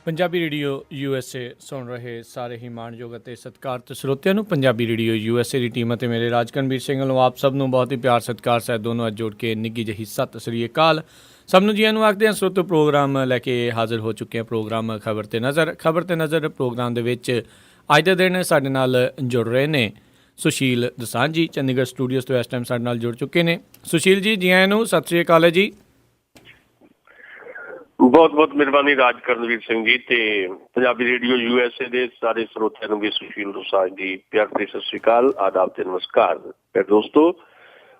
Punjabi radio USA ਸੁਣ ਰਹੇ ਸਾਰੇ ਹੀ ਮਾਣਯੋਗ ਅਤੇ ਸਤਿਕਾਰਤ ਸਰੋਤਿਆਂ ਨੂੰ ਪੰਜਾਬੀ ਰੇਡੀਓ USA ਦੀ ਟੀਮ ਅਤੇ ਮੇਰੇ ਰਾਜਕਨਵੀਰ ਸਿੰਘ ਵੱਲੋਂ ਆਪ ਸਭ ਨੂੰ ਬਹੁਤ ਹੀ ਪਿਆਰ ਸਤਿਕਾਰ ਸਹਿਤ ਦੋਨੋਂ ਅੱਜ ਜੋੜ ਕੇ ਨਿੱਘੀ ਜਿਹੀ ਸਤਿ ਸ੍ਰੀ ਅਕਾਲ। ਸਭ ਨੂੰ ਜੀਆਂ ਨੂੰ ਆਖਦੇ ਹਾਂ। ਸਰੋਤੋ ਪ੍ਰੋਗਰਾਮ ਲੈ ਕੇ ਹਾਜ਼ਰ ਹੋ ਚੁੱਕੇ ਹਾਂ। ਪ੍ਰੋਗਰਾਮ ਖਬਰ ਤੇ ਨਜ਼ਰ ਪ੍ਰੋਗਰਾਮ ਦੇ ਵਿੱਚ ਅੱਜ ਦੇ ਦਿਨ ਸਾਡੇ ਨਾਲ ਜੁੜ ਰਹੇ ਨੇ ਸੁਸ਼ੀਲ ਦਸਾਂਝ ਜੀ, ਚੰਡੀਗੜ੍ਹ ਸਟੂਡੀਓਜ਼ ਤੋਂ ਇਸ ਟਾਈਮ ਸਾਡੇ ਨਾਲ ਜੁੜ ਚੁੱਕੇ ਨੇ। ਸੁਸ਼ੀਲ ਜੀ, ਜੀ ਆਇਆਂ ਨੂੰ, ਸਤਿ ਸ੍ਰੀ ਅਕਾਲ ਹੈ ਜੀ। ਬਹੁਤ ਬਹੁਤ ਮਿਹਰਬਾਨੀ ਰਾਜਕਰਨਵੀਰ ਸਿੰਘ ਜੀ ਤੇ ਪੰਜਾਬੀ ਰੇਡੀਓ USA ਦੇ ਸਾਰੇ ਸਰੋਤਿਆਂ ਨੂੰ ਵੀ ਸੁਸ਼ੀਲ ਦਸਾਂਝ ਦੀ ਪਿਆਰ ਭਰੀ ਸਤਿ ਸ੍ਰੀ ਅਕਾਲ, ਆਦਾਬ ਤੇ ਨਮਸਕਾਰ। ਤੇ ਦੋਸਤੋ,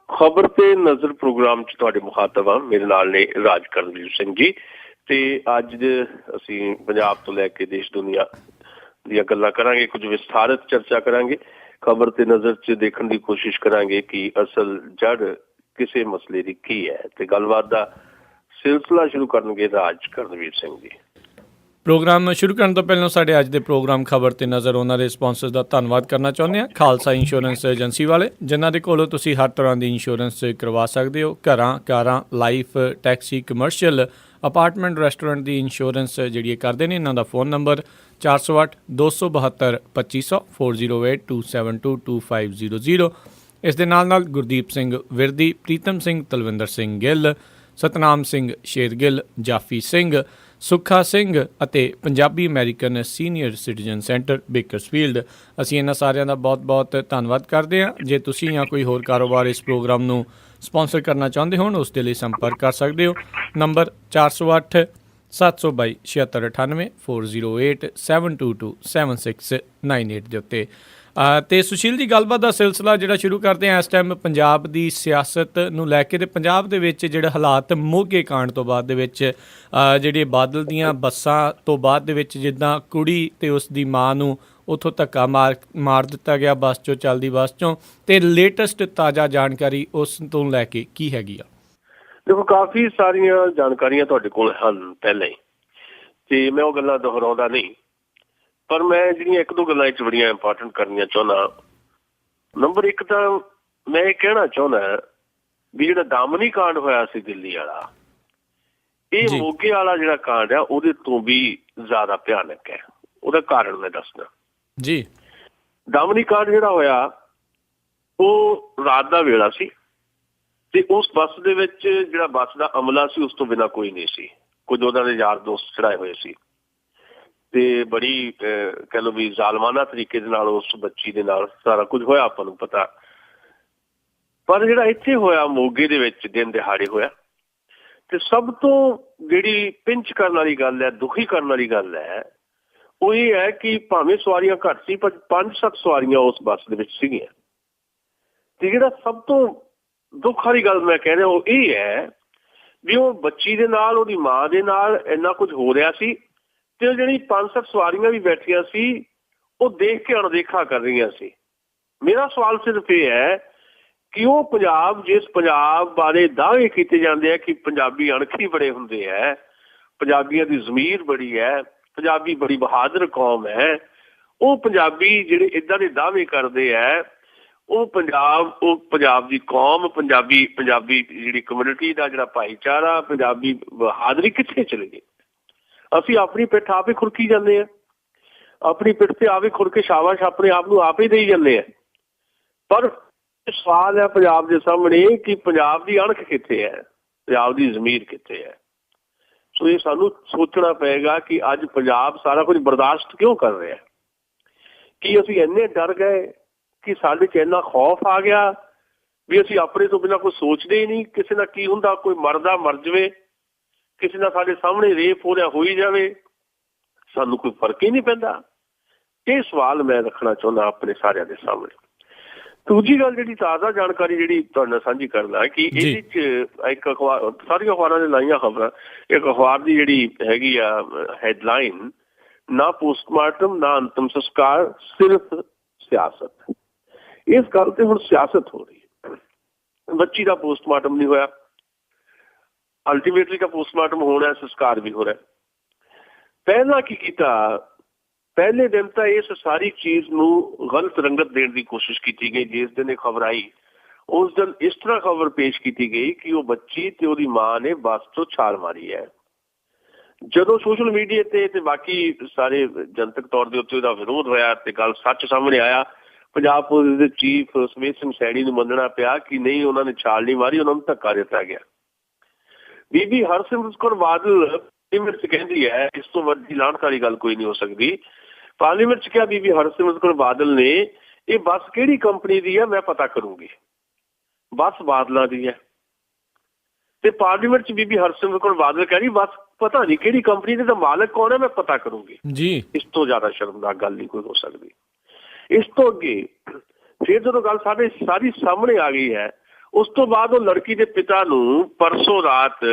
ਖਬਰ ਤੇ ਨਜ਼ਰ ਪ੍ਰੋਗਰਾਮ 'ਚ ਤੁਹਾਡੇ ਮੁਖਾਤਬ ਹਾਂ। ਮੇਰੇ ਨਾਲ ਨੇ ਰਾਜਕਰਨਵੀਰ ਸਿੰਘ ਜੀ ਤੇ ਅੱਜ ਅਸੀਂ ਪੰਜਾਬ ਤੋਂ ਲੈ ਕੇ ਦੇਸ਼ ਦੁਨੀਆ ਦੀਆਂ ਗੱਲਾਂ ਕਰਾਂਗੇ, ਕੁਝ ਵਿਸਥਾਰਤ ਚਰਚਾ ਕਰਾਂਗੇ। ਖਬਰ ਤੇ ਨਜ਼ਰ 'ਚ ਦੇਖਣ ਦੀ ਕੋਸ਼ਿਸ਼ ਕਰਾਂਗੇ ਕਿ ਅਸਲ ਜੜ ਕਿਸੇ ਮਸਲੇ ਦੀ ਕੀ ਹੈ ਤੇ ਗੱਲਬਾਤ ਦਾ ਸਿਲਸਿਲਾ ਸ਼ੁਰੂ ਕਰਨਗੇ ਰਾਜਕਰਨਵੀਰ ਸਿੰਘ ਜੀ। ਪ੍ਰੋਗਰਾਮ ਸ਼ੁਰੂ ਕਰਨ ਤੋਂ ਪਹਿਲਾਂ ਸਾਡੇ ਅੱਜ ਦੇ ਪ੍ਰੋਗਰਾਮ ਖਬਰ ਤੇ ਨਜ਼ਰ ਉਹਨਾਂ ਦੇ ਸਪਾਂਸਰ ਦਾ ਧੰਨਵਾਦ ਕਰਨਾ ਚਾਹੁੰਦੇ ਹਾਂ, ਖਾਲਸਾ ਇੰਸ਼ੋਰੈਂਸ ਏਜੰਸੀ ਵਾਲੇ, ਜਿਨ੍ਹਾਂ ਦੇ ਕੋਲੋਂ ਤੁਸੀਂ ਹਰ ਤਰ੍ਹਾਂ ਦੀ ਇੰਸ਼ੋਰੈਂਸ ਕਰਵਾ ਸਕਦੇ ਹੋ। ਘਰਾਂ, ਕਾਰਾਂ, life, taxi, commercial, apartment, restaurant ਦੀ ਇੰਸ਼ੋਰੈਂਸ ਜਿਹੜੀ ਕਰਦੇ ਨੇ। ਇਹਨਾਂ ਦਾ ਫੋਨ ਨੰਬਰ 408 272 2500 408 272 2500। ਇਸ ਦੇ ਨਾਲ ਗੁਰਦੀਪ ਸਿੰਘ ਵਿਰਦੀ, ਪ੍ਰੀਤਮ ਸਿੰਘ, ਤਲਵਿੰਦਰ ਸਿੰਘ ਗਿੱਲ, ਸਤਨਾਮ ਸਿੰਘ ਸ਼ੇਰਗਿੱਲ, ਜਾਫੀ ਸਿੰਘ, ਸੁੱਖਾ ਸਿੰਘ ਅਤੇ Punjabi American senior citizen centre Bakersfield. ਅਸੀਂ ਇਹਨਾਂ ਸਾਰਿਆਂ ਦਾ ਬਹੁਤ ਬਹੁਤ ਧੰਨਵਾਦ ਕਰਦੇ ਹਾਂ। ਜੇ ਤੁਸੀਂ ਜਾਂ ਕੋਈ ਹੋਰ ਕਾਰੋਬਾਰ ਇਸ ਪ੍ਰੋਗਰਾਮ ਨੂੰ ਸਪਾਂਸਰ ਕਰਨਾ ਚਾਹੁੰਦੇ ਹੋਣ, ਉਸ ਦੇ ਲਈ ਸੰਪਰਕ ਕਰ ਸਕਦੇ ਹੋ। ਨੰਬਰ 408 722 7698 408 722 7698 ਦੇ ਉੱਤੇ। ਅਤੇ ਸੁਸ਼ੀਲ ਦੀ ਗੱਲਬਾਤ ਦਾ ਸਿਲਸਿਲਾ ਜਿਹੜਾ ਸ਼ੁਰੂ ਕਰਦੇ ਹਾਂ ਇਸ ਟਾਈਮ ਪੰਜਾਬ ਦੀ ਸਿਆਸਤ ਨੂੰ ਲੈ ਕੇ। ਅਤੇ ਪੰਜਾਬ ਦੇ ਵਿੱਚ ਜਿਹੜੇ ਹਾਲਾਤ ਮੋਗੇ ਕਾਂਡ ਤੋਂ ਬਾਅਦ ਦੇ ਵਿੱਚ ਜਿਹੜੇ ਬਾਦਲ ਦੀਆਂ ਬੱਸਾਂ ਤੋਂ ਬਾਅਦ ਦੇ ਵਿੱਚ ਜਿੱਦਾਂ ਕੁੜੀ ਅਤੇ ਉਸ ਦੀ ਮਾਂ ਨੂੰ ਉੱਥੋਂ ਧੱਕਾ ਮਾਰ ਦਿੱਤਾ ਗਿਆ ਬੱਸ 'ਚੋਂ, ਚੱਲਦੀ ਬੱਸ 'ਚੋਂ, ਅਤੇ ਲੇਟੈਸਟ ਤਾਜ਼ਾ ਜਾਣਕਾਰੀ ਉਸ ਤੋਂ ਲੈ ਕੇ ਕੀ ਹੈਗੀ ਆ? ਦੇਖੋ, ਕਾਫੀ ਸਾਰੀਆਂ ਜਾਣਕਾਰੀਆਂ ਤੁਹਾਡੇ ਕੋਲ ਹਨ ਪਹਿਲਾਂ ਹੀ, ਤੇ ਮੈਂ ਉਹ ਗੱਲਾਂ ਦੁਹਰਾਉਂਦਾ ਨਹੀਂ, ਪਰ ਮੈਂ ਜਿਹੜੀਆਂ ਇੱਕ ਦੋ ਗੱਲਾਂ ਇਹ 'ਚ ਬੜੀਆਂ ਇੰਪੋਰਟੈਂਟ ਕਰਨੀਆਂ ਚਾਹੁੰਦਾ। ਨੰਬਰ ਇੱਕ ਤਾਂ ਮੈਂ ਇਹ ਕਹਿਣਾ ਚਾਹੁੰਦਾ ਵੀ ਜਿਹੜਾ ਦਾਮਨੀ ਕਾਂਡ ਹੋਇਆ ਸੀ ਦਿੱਲੀ ਵਾਲਾ, ਇਹ ਮੋਗੇ ਵਾਲਾ ਜਿਹੜਾ ਕਾਂਡ ਆ ਉਹਦੇ ਤੋਂ ਵੀ ਜ਼ਿਆਦਾ ਭਿਆਨਕ ਹੈ। ਉਹਦਾ ਕਾਰਨ ਮੈਂ ਦੱਸਦਾ ਜੀ। ਦਾਮਨੀ ਕਾਂਡ ਜਿਹੜਾ ਹੋਇਆ ਉਹ ਰਾਤ ਦਾ ਵੇਲਾ ਸੀ ਤੇ ਉਸ ਬੱਸ ਦੇ ਵਿੱਚ ਜਿਹੜਾ ਬੱਸ ਦਾ ਅਮਲਾ ਸੀ ਉਸ ਤੋਂ ਬਿਨਾਂ ਕੋਈ ਨਹੀਂ ਸੀ। ਕੁਝ ਉਹਨਾਂ ਦੇ ਯਾਰ ਦੋਸਤ ਚੜਾਏ ਹੋਏ ਸੀ ਤੇ ਬੜੀ ਕਹਿ ਲਓ ਵੀ ਜ਼ਾਲਮਾਨਾ ਤਰੀਕੇ ਦੇ ਨਾਲ ਉਸ ਬੱਚੀ ਦੇ ਨਾਲ ਸਾਰਾ ਕੁਝ ਹੋਇਆ, ਆਪਾਂ ਨੂੰ ਪਤਾ। ਪਰ ਜਿਹੜਾ ਇੱਥੇ ਹੋਇਆ ਮੋਗੇ ਦੇ ਵਿੱਚ ਦਿਨ ਦਿਹਾੜੇ ਹੋਇਆ, ਤੇ ਸਭ ਤੋਂ ਜਿਹੜੀ ਪਿੰਚ ਕਰਨ ਵਾਲੀ ਗੱਲ ਹੈ, ਦੁਖੀ ਕਰਨ ਵਾਲੀ ਗੱਲ ਹੈ, ਉਹ ਇਹ ਹੈ ਕਿ ਭਾਵੇਂ ਸਵਾਰੀਆਂ ਘੱਟ ਸੀ ਪਰ 5-7 ਸਵਾਰੀਆਂ ਉਸ ਬੱਸ ਦੇ ਵਿੱਚ ਸੀਗੀਆਂ। ਤੇ ਜਿਹੜਾ ਸਭ ਤੋਂ ਦੁੱਖ ਵਾਲੀ ਗੱਲ ਮੈਂ ਕਹਿ ਰਿਹਾ ਉਹ ਇਹ ਹੈ ਵੀ ਉਹ ਬੱਚੀ ਦੇ ਨਾਲ, ਉਹਦੀ ਮਾਂ ਦੇ ਨਾਲ ਇੰਨਾ ਕੁਝ ਹੋ ਰਿਹਾ ਸੀ ਤੇ ਉਹ ਜਿਹੜੀ 5-7 ਸਵਾਰੀਆਂ ਵੀ ਬੈਠੀਆਂ ਸੀ ਉਹ ਦੇਖ ਕੇ ਅਣਦੇਖਾ ਕਰ ਰਹੀਆਂ ਸੀ। ਮੇਰਾ ਸਵਾਲ ਸਿਰਫ ਇਹ ਹੈ ਕਿ ਉਹ ਪੰਜਾਬ, ਜਿਸ ਪੰਜਾਬ ਬਾਰੇ ਦਾਅਵੇ ਕੀਤੇ ਜਾਂਦੇ ਆ ਕਿ ਪੰਜਾਬੀ ਅਣਖੀ ਬੜੇ ਹੁੰਦੇ ਹੈ, ਪੰਜਾਬੀਆਂ ਦੀ ਜ਼ਮੀਰ ਬੜੀ ਹੈ, ਪੰਜਾਬੀ ਬੜੀ ਬਹਾਦਰ ਕੌਮ ਹੈ, ਉਹ ਪੰਜਾਬੀ ਜਿਹੜੇ ਇੱਦਾਂ ਦੇ ਦਾਅਵੇ ਕਰਦੇ ਹੈ, ਉਹ ਪੰਜਾਬ ਦੀ ਕੌਮ, ਪੰਜਾਬੀ ਜਿਹੜੀ ਕਮਿਊਨਿਟੀ ਦਾ ਜਿਹੜਾ ਭਾਈਚਾਰਾ, ਪੰਜਾਬੀ ਬਹਾਦਰੀ ਕਿੱਥੇ ਚਲੇ ਗਈ? ਅਸੀਂ ਆਪਣੀ ਪਿੱਠ ਆਪ ਹੀ ਖੁਰਕੀ ਜਾਂਦੇ ਹਾਂ, ਆਪਣੀ ਪਿੱਠ ਤੇ ਆਪ ਹੀ ਖੁਰ ਕੇ ਸ਼ਾਬਾਸ਼ ਆਪਣੇ ਆਪ ਨੂੰ ਆਪ ਹੀ ਦੇਈ ਜਾਂਦੇ ਆ। ਪਰ ਸਵਾਲ ਹੈ ਪੰਜਾਬ ਦੇ ਸਾਹਮਣੇ ਕਿ ਪੰਜਾਬ ਦੀ ਅਣਖ ਕਿੱਥੇ ਹੈ, ਪੰਜਾਬ ਦੀ ਜ਼ਮੀਰ ਕਿੱਥੇ ਹੈ? ਸੋ ਇਹ ਸਾਨੂੰ ਸੋਚਣਾ ਪਏਗਾ ਕਿ ਅੱਜ ਪੰਜਾਬ ਸਾਰਾ ਕੁਝ ਬਰਦਾਸ਼ਤ ਕਿਉਂ ਕਰ ਰਿਹਾ? ਕਿ ਅਸੀਂ ਇੰਨੇ ਡਰ ਗਏ ਕਿ ਸਾਡੇ 'ਚ ਇੰਨਾ ਖੌਫ ਆ ਗਿਆ ਵੀ ਅਸੀਂ ਆਪਣੇ ਤੋਂ ਬਿਨਾਂ ਕੁਛ ਸੋਚਦੇ ਹੀ ਨਹੀਂ। ਕਿਸੇ ਨਾਲ ਕੀ ਹੁੰਦਾ, ਕੋਈ ਮਰਦਾ ਮਰ ਜਾਵੇ, ਕਿਸੇ ਨਾਲ ਸਾਡੇ ਸਾਹਮਣੇ ਰੇਪ ਹੋ ਰਿਹਾ ਹੋਈ ਜਾਵੇ, ਸਾਨੂੰ ਕੋਈ ਫਰਕ ਹੀ ਨਹੀਂ ਪੈਂਦਾ। ਇਹ ਸਵਾਲ ਮੈਂ ਰੱਖਣਾ ਚਾਹੁੰਦਾ ਆਪਣੇ ਸਾਰਿਆਂ ਦੇ ਸਾਹਮਣੇ। ਦੂਜੀ ਗੱਲ, ਜਿਹੜੀ ਤਾਜ਼ਾ ਜਾਣਕਾਰੀ ਜਿਹੜੀ ਤੁਹਾਡੇ ਨਾਲ ਸਾਂਝੀ ਕਰਨਾ ਕਿ ਇਹਦੇ 'ਚ ਇੱਕ ਅਖਬਾਰ, ਸਾਰੀਆਂ ਅਖਬਾਰਾਂ ਨੇ ਲਾਈਆਂ ਖਬਰਾਂ, ਇੱਕ ਅਖਬਾਰ ਦੀ ਜਿਹੜੀ ਹੈਗੀ ਆ ਹੈਡਲਾਈਨ, ਨਾ ਪੋਸਟਮਾਰਟਮ ਨਾ ਅੰਤਮ ਸੰਸਕਾਰ, ਸਿਰਫ ਸਿਆਸਤ। ਇਸ ਗੱਲ ਤੇ ਹੁਣ ਸਿਆਸਤ ਹੋ ਰਹੀ ਹੈ। ਬੱਚੀ ਦਾ ਪੋਸਟਮਾਰਟਮ ਨਹੀਂ ਹੋਇਆ, ਅਲਟੀਮੇਟਲੀ ਤਾਂ ਪੋਸਟਮਾਰਟਮ ਹੋਣਾ, ਸੰਸਕਾਰ ਵੀ ਹੋ ਰਿਹਾ। ਪਹਿਲਾਂ ਕੀ ਕੀਤਾ, ਪਹਿਲੇ ਦਿਨ ਤਾਂ ਇਸ ਸਾਰੀ ਚੀਜ਼ ਨੂੰ ਗਲਤ ਰੰਗਤ ਦੇਣ ਦੀ ਕੋਸ਼ਿਸ਼ ਕੀਤੀ ਗਈ। ਜਿਸ ਦਿਨ ਇਹ ਖਬਰ ਆਈ ਉਸ ਦਿਨ ਇਸ ਤਰ੍ਹਾਂ ਖਬਰ ਪੇਸ਼ ਕੀਤੀ ਗਈ ਕਿ ਉਹ ਬੱਚੀ ਤੇ ਉਹਦੀ ਮਾਂ ਨੇ ਬੱਸ ਤੋਂ ਛਾਲ ਮਾਰੀ ਹੈ। ਜਦੋਂ ਸੋਸ਼ਲ ਮੀਡੀਆ ਤੇ ਬਾਕੀ ਸਾਰੇ ਜਨਤਕ ਤੌਰ ਦੇ ਉੱਤੇ ਉਹਦਾ ਵਿਰੋਧ ਹੋਇਆ ਤੇ ਗੱਲ ਸੱਚ ਸਾਹਮਣੇ ਆਇਆ, ਪੰਜਾਬ ਪੁਲਿਸ ਦੇ ਚੀਫ ਸਮੇਤ ਸਿੰਘ ਸੈਣੀ ਨੂੰ ਮੰਨਣਾ ਪਿਆ ਕਿ ਨਹੀਂ ਉਹਨਾਂ ਨੇ ਛਾਲ ਨਹੀਂ ਮਾਰੀ, ਉਹਨਾਂ ਨੂੰ ਧੱਕਾ ਦਿੱਤਾ ਗਿਆ। ਬੀਬੀ ਹਰਸਿਮਰਤ ਕੌਰ ਬਾਦਲ ਪਾਰਲੀਮੈਂਟ 'ਚ ਕਹਿੰਦੀ ਹੈ, ਇਸ ਤੋਂ ਵੱਡੀ ਲਾਹਨਤ ਵਾਲੀ ਗੱਲ ਕੋਈ ਨਹੀਂ ਹੋ ਸਕਦੀ। ਪਾਰਲੀਮੈਂਟ 'ਚ ਕਿਹਾ ਬੀਬੀ ਹਰਸਿਮਰਤ ਕੌਰ ਬਾਦਲ ਨੇ, ਇਹ ਬੱਸ ਕਿਹੜੀ ਕੰਪਨੀ ਦੀ ਹੈ ਮੈਂ ਪਤਾ ਕਰੂੰਗੀ, ਬੱਸ ਬਾਦਲਾਂ ਦੀ ਹੈ। ਤੇ ਪਾਰਲੀਮੈਂਟ 'ਚ ਬੀਬੀ ਹਰਸਿਮਰਤ ਕੌਰ ਬਾਦਲ ਕਹਿ ਰਹੀ ਬੱਸ ਪਤਾ ਨਹੀਂ ਕਿਹੜੀ ਕੰਪਨੀ ਦੇ, ਤਾਂ ਮਾਲਕ ਕੌਣ ਹੈ ਮੈਂ ਪਤਾ ਕਰੂੰਗੀ ਜੀ। ਇਸ ਤੋਂ ਜ਼ਿਆਦਾ ਸ਼ਰਮਨਾਕ ਗੱਲ ਨਹੀਂ ਕੋਈ ਹੋ ਸਕਦੀ। ਇਸ ਤੋਂ ਅੱਗੇ ਫਿਰ ਜਦੋਂ ਗੱਲ ਸਾਡੇ ਸਾਰੀ ਸਾਹਮਣੇ ਆ ਗਈ ਹੈ, ਉਸ ਤੋਂ ਬਾਅਦ ਉਹ ਲੜਕੀ ਦੇ ਪਿਤਾ ਨੂੰ ਪਰਸੋਂ ਰਾਤ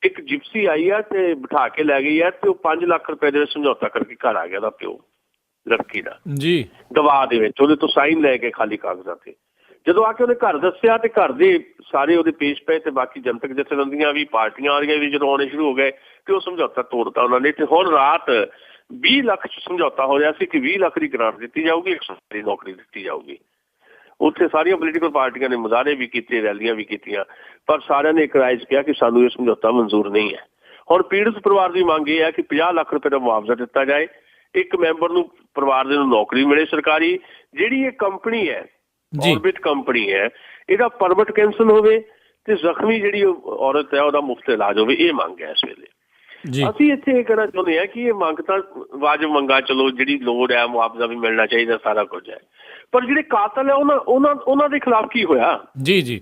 ਇੱਕ ਜਿਪਸੀ ਆਈ ਹੈ ਤੇ ਬਿਠਾ ਕੇ ਲੈ ਗਈ ਹੈ ਤੇ ਉਹ 5 ਲੱਖ ਰੁਪਏ ਦੇ ਸਮਝੌਤਾ ਕਰਕੇ ਘਰ ਆ ਗਿਆ ਉਹਦਾ ਪਿਓ ਲੜਕੀ ਦਾ ਜੀ, ਗਵਾਹ ਦੇ ਵਿੱਚ ਉਹਦੇ ਤੋਂ ਸਾਈਨ ਲੈ ਕੇ ਖਾਲੀ ਕਾਗਜ਼ਾਂ ਤੇ। ਜਦੋਂ ਆ ਕੇ ਉਹਨੇ ਘਰ ਦੱਸਿਆ ਤੇ ਘਰ ਦੇ ਸਾਰੇ ਉਹਦੇ ਪੇਸ਼ ਪਏ ਤੇ ਬਾਕੀ ਜਨਤਕ ਜਥੇਬੰਦੀਆਂ ਵੀ, ਪਾਰਟੀਆਂ ਵਾਲੀਆਂ ਵੀ ਜਦੋਂ ਆਉਣੇ ਸ਼ੁਰੂ ਹੋ ਗਏ ਤੇ ਉਹ ਸਮਝੌਤਾ ਤੋੜਤਾ ਉਹਨਾਂ ਨੇ। ਤੇ ਹੁਣ ਰਾਤ 20 ਲੱਖ 'ਚ ਸਮਝੌਤਾ ਹੋ ਰਿਹਾ ਸੀ ਕਿ 20 ਲੱਖ ਦੀ ਗ੍ਰਾਂਟ ਦਿੱਤੀ ਜਾਊਗੀ, 100 ਦੀ ਨੌਕਰੀ ਦਿੱਤੀ ਜਾਊਗੀ। ਉੱਥੇ ਸਾਰੀਆਂ ਪੋਲੀਟੀਕਲ ਪਾਰਟੀਆਂ ਨੇ ਮੁਜ਼ਾਹਰੇ ਵੀ ਕੀਤੇ, ਰੈਲੀਆਂ ਵੀ ਕੀਤੀਆਂ, ਪਰ ਸਾਰਿਆਂ ਨੇ ਇੱਕ ਰਾਏ 'ਚ ਕਿਹਾ ਕਿ ਸਾਨੂੰ ਇਹ ਸਮਝੌਤਾ ਮਨਜ਼ੂਰ ਨਹੀਂ ਹੈ। ਹੁਣ ਪੀੜਤ ਪਰਿਵਾਰ ਦੀ ਮੰਗ ਇਹ ਹੈ ਕਿ 50 ਲੱਖ ਰੁਪਏ ਦਾ ਮੁਆਵਜ਼ਾ ਦਿੱਤਾ ਜਾਏ, ਇੱਕ ਮੈਂਬਰ ਨੂੰ ਪਰਿਵਾਰ ਦੇ ਨੂੰ ਨੌਕਰੀ ਮਿਲੇ ਸਰਕਾਰੀ। ਜਿਹੜੀ ਇਹ ਕੰਪਨੀ ਹੈ ਆਰਬਿਟ ਕੰਪਨੀ ਹੈ, ਇਹਦਾ ਪਰਮਿਟ ਕੈਂਸਲ ਹੋਵੇ ਤੇ ਜ਼ਖਮੀ ਜਿਹੜੀ ਔਰਤ ਹੈ ਉਹਦਾ ਮੁਫਤ ਇਲਾਜ ਹੋਵੇ, ਇਹ ਮੰਗ ਹੈ ਇਸ ਵੇਲੇ। ਅਸੀਂ ਇੱਥੇ ਇਹ ਕਹਿਣਾ ਚਾਹੁੰਦੇ ਹਾਂ ਕਿ ਇਹ ਮੰਗ ਤਾਂ ਵਾਜਬ ਮੰਗਾ, ਚਲੋ ਜਿਹੜੀ ਲੋੜ ਹੈ ਮੁਆਵਜ਼ਾ ਵੀ ਮਿਲਣਾ ਚਾਹੀਦਾ, ਸਾਰਾ ਕੁਝ ਹੈ, ਪਰ ਜਿਹੜੇ ਕਾਤਲ ਹੈ ਉਹਨਾਂ ਦੇ ਖਿਲਾਫ ਕੀ ਹੋਇਆ? ਜੀ ਜੀ,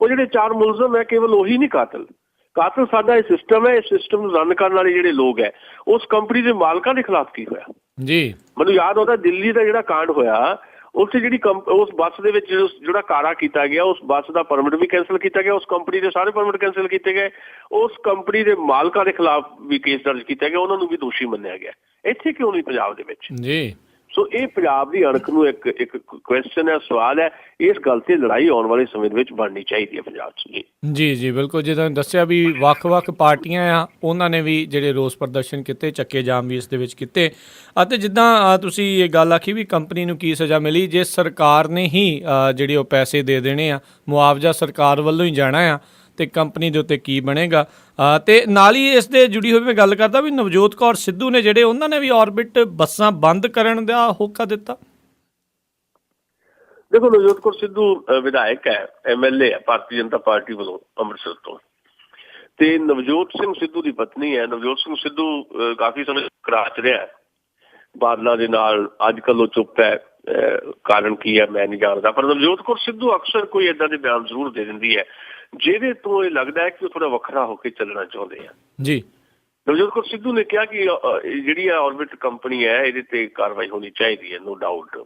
ਉਹ ਜਿਹੜੇ 4 ਮੁਲਜ਼ਮ ਹੈ ਕੇਵਲ ਉਹੀ ਨਹੀਂ ਕਾਤਲ ਸਾਡਾ ਇਹ ਸਿਸਟਮ ਹੈ, ਇਸ ਸਿਸਟਮ ਨੂੰ ਰਨ ਕਰਨ ਵਾਲੇ ਜਿਹੜੇ ਲੋਕ ਹੈ ਉਸ ਕੰਪਨੀ ਦੇ ਮਾਲਕਾਂ ਦੇ ਖਿਲਾਫ ਕੀ ਹੋਇਆ? ਜੀ, ਮੈਨੂੰ ਯਾਦ ਆਉਂਦਾ ਦਿੱਲੀ ਦਾ ਜਿਹੜਾ ਕਾਂਡ ਹੋਇਆ, ਉੱਥੇ ਜਿਹੜੀ ਉਸ ਬੱਸ ਦੇ ਵਿੱਚ ਜਿਹੜਾ ਕਾਰਾ ਕੀਤਾ ਗਿਆ, ਉਸ ਬੱਸ ਦਾ ਪਰਮਿਟ ਵੀ ਕੈਂਸਲ ਕੀਤਾ ਗਿਆ, ਉਸ ਕੰਪਨੀ ਦੇ ਸਾਰੇ ਪਰਮਿਟ ਕੈਂਸਲ ਕੀਤੇ ਗਏ, ਉਸ ਕੰਪਨੀ ਦੇ ਮਾਲਕਾਂ ਦੇ ਖਿਲਾਫ ਵੀ ਕੇਸ ਦਰਜ ਕੀਤਾ ਗਿਆ, ਉਹਨਾਂ ਨੂੰ ਵੀ ਦੋਸ਼ੀ ਮੰਨਿਆ ਗਿਆ। ਇੱਥੇ ਕਿਉਂ ਨਹੀਂ ਪੰਜਾਬ ਦੇ ਵਿੱਚ? ਜੀ, ਸੋ ਇਹ ਪੰਜਾਬ ਦੀ ਅਣਖ ਨੂੰ ਇੱਕ ਕੁਐਸਚਨ ਹੈ, ਸਵਾਲ ਹੈ। ਇਸ ਗੱਲ ਤੇ ਲੜਾਈ ਆਉਣ ਵਾਲੇ ਸਮੇਂ ਦੇ ਵਿੱਚ ਬਣਨੀ ਚਾਹੀਦੀ ਹੈ ਪੰਜਾਬ 'ਚ। ਜੀ ਜੀ ਬਿਲਕੁਲ, ਜਿੱਦਾਂ ਦੱਸਿਆ ਵੀ ਵੱਖ-ਵੱਖ ਪਾਰਟੀਆਂ ਆ, ਉਹਨਾਂ ਨੇ ਵੀ ਜਿਹੜੇ ਰੋਸ ਪ੍ਰਦਰਸ਼ਨ ਕੀਤੇ, ਚੱਕੇ ਜਾਮ ਵੀ ਇਸ ਦੇ ਵਿੱਚ ਕੀਤੇ। ਅਤੇ ਜਿੱਦਾਂ ਤੁਸੀਂ ਇਹ ਗੱਲ ਆਖੀ ਵੀ ਕੰਪਨੀ ਨੂੰ ਕੀ ਸਜ਼ਾ ਮਿਲੀ, ਜੇ ਸਰਕਾਰ ਨੇ ਹੀ ਜਿਹੜੇ ਉਹ ਪੈਸੇ ਦੇ ਦੇਣੇ ਆ, ਮੁਆਵਜ਼ਾ ਸਰਕਾਰ ਵੱਲੋਂ ਹੀ ਜਾਣਾ ਆ, ਤੇ ਕੰਪਨੀ ਦੇ ਉੱਤੇ ਕੀ ਬਣੇਗਾ। ਤੇ ਨਾਲ ਹੀ ਇਸ ਦੇ ਜੁੜੀ ਹੋਈ ਮੈਂ ਗੱਲ ਕਰਦਾ ਵੀ ਨਵਜੋਤ ਕੌਰ ਸਿੱਧੂ ਨੇ ਜਿਹੜੇ ਉਹਨਾਂ ਨੇ ਵੀ ਆਰਬਿਟ ਬੱਸਾਂ ਬੰਦ ਕਰਨ ਦਾ ਹੋਕਾ ਦਿੱਤਾ। ਦੇਖੋ, ਨਵਜੋਤ ਕੌਰ ਸਿੱਧੂ ਵਿਧਾਇਕ ਹੈ, MLA ਹੈ ਭਾਰਤੀ ਜਨਤਾ ਪਾਰਟੀ ਵੱਲੋਂ ਅੰਮ੍ਰਿਤਸਰ ਤੋਂ, ਤੇ ਨਵਜੋਤ ਸਿੰਘ ਸਿੱਧੂ ਦੀ ਪਤਨੀ ਹੈ। ਨਵਜੋਤ ਸਿੰਘ ਸਿੱਧੂ ਕਾਫੀ ਸਮੇਂ ਕਰਾਚ ਰਿਹਾ ਬਾਦਲਾਂ ਦੇ ਨਾਲ, ਅੱਜ ਕੱਲ੍ਹ ਉਹ ਚੁੱਪ ਹੈ, ਕਾਰਨ ਕੀ ਹੈ ਮੈਂ ਨਹੀਂ ਜਾਣਦਾ, ਪਰ ਨਵਜੋਤ ਕੌਰ ਸਿੱਧੂ ਅਕਸਰ ਕੋਈ ਏਦਾਂ ਦੇ ਬਿਆਨ ਜ਼ਰੂਰ ਦੇ ਦਿੰਦੀ ਹੈ ਜਿਹਦੇ ਤੋਂ ਇਹ ਲੱਗਦਾ ਹੈ ਕਿ ਉਹ ਥੋੜਾ ਵੱਖਰਾ ਹੋ ਕੇ ਚੱਲਣਾ ਚਾਹੁੰਦੇ ਆ। ਜੀ, ਨਵਜੋਤ ਕੌਰ ਸਿੱਧੂ ਨੇ ਕਿਹਾ ਕਿ ਜਿਹੜੀ ਆਰਬਿਟ ਕੰਪਨੀ ਹੈ ਇਹਦੇ ਤੇ ਕਾਰਵਾਈ ਹੋਣੀ ਚਾਹੀਦੀ ਹੈ, ਨੋ ਡਾਊਟ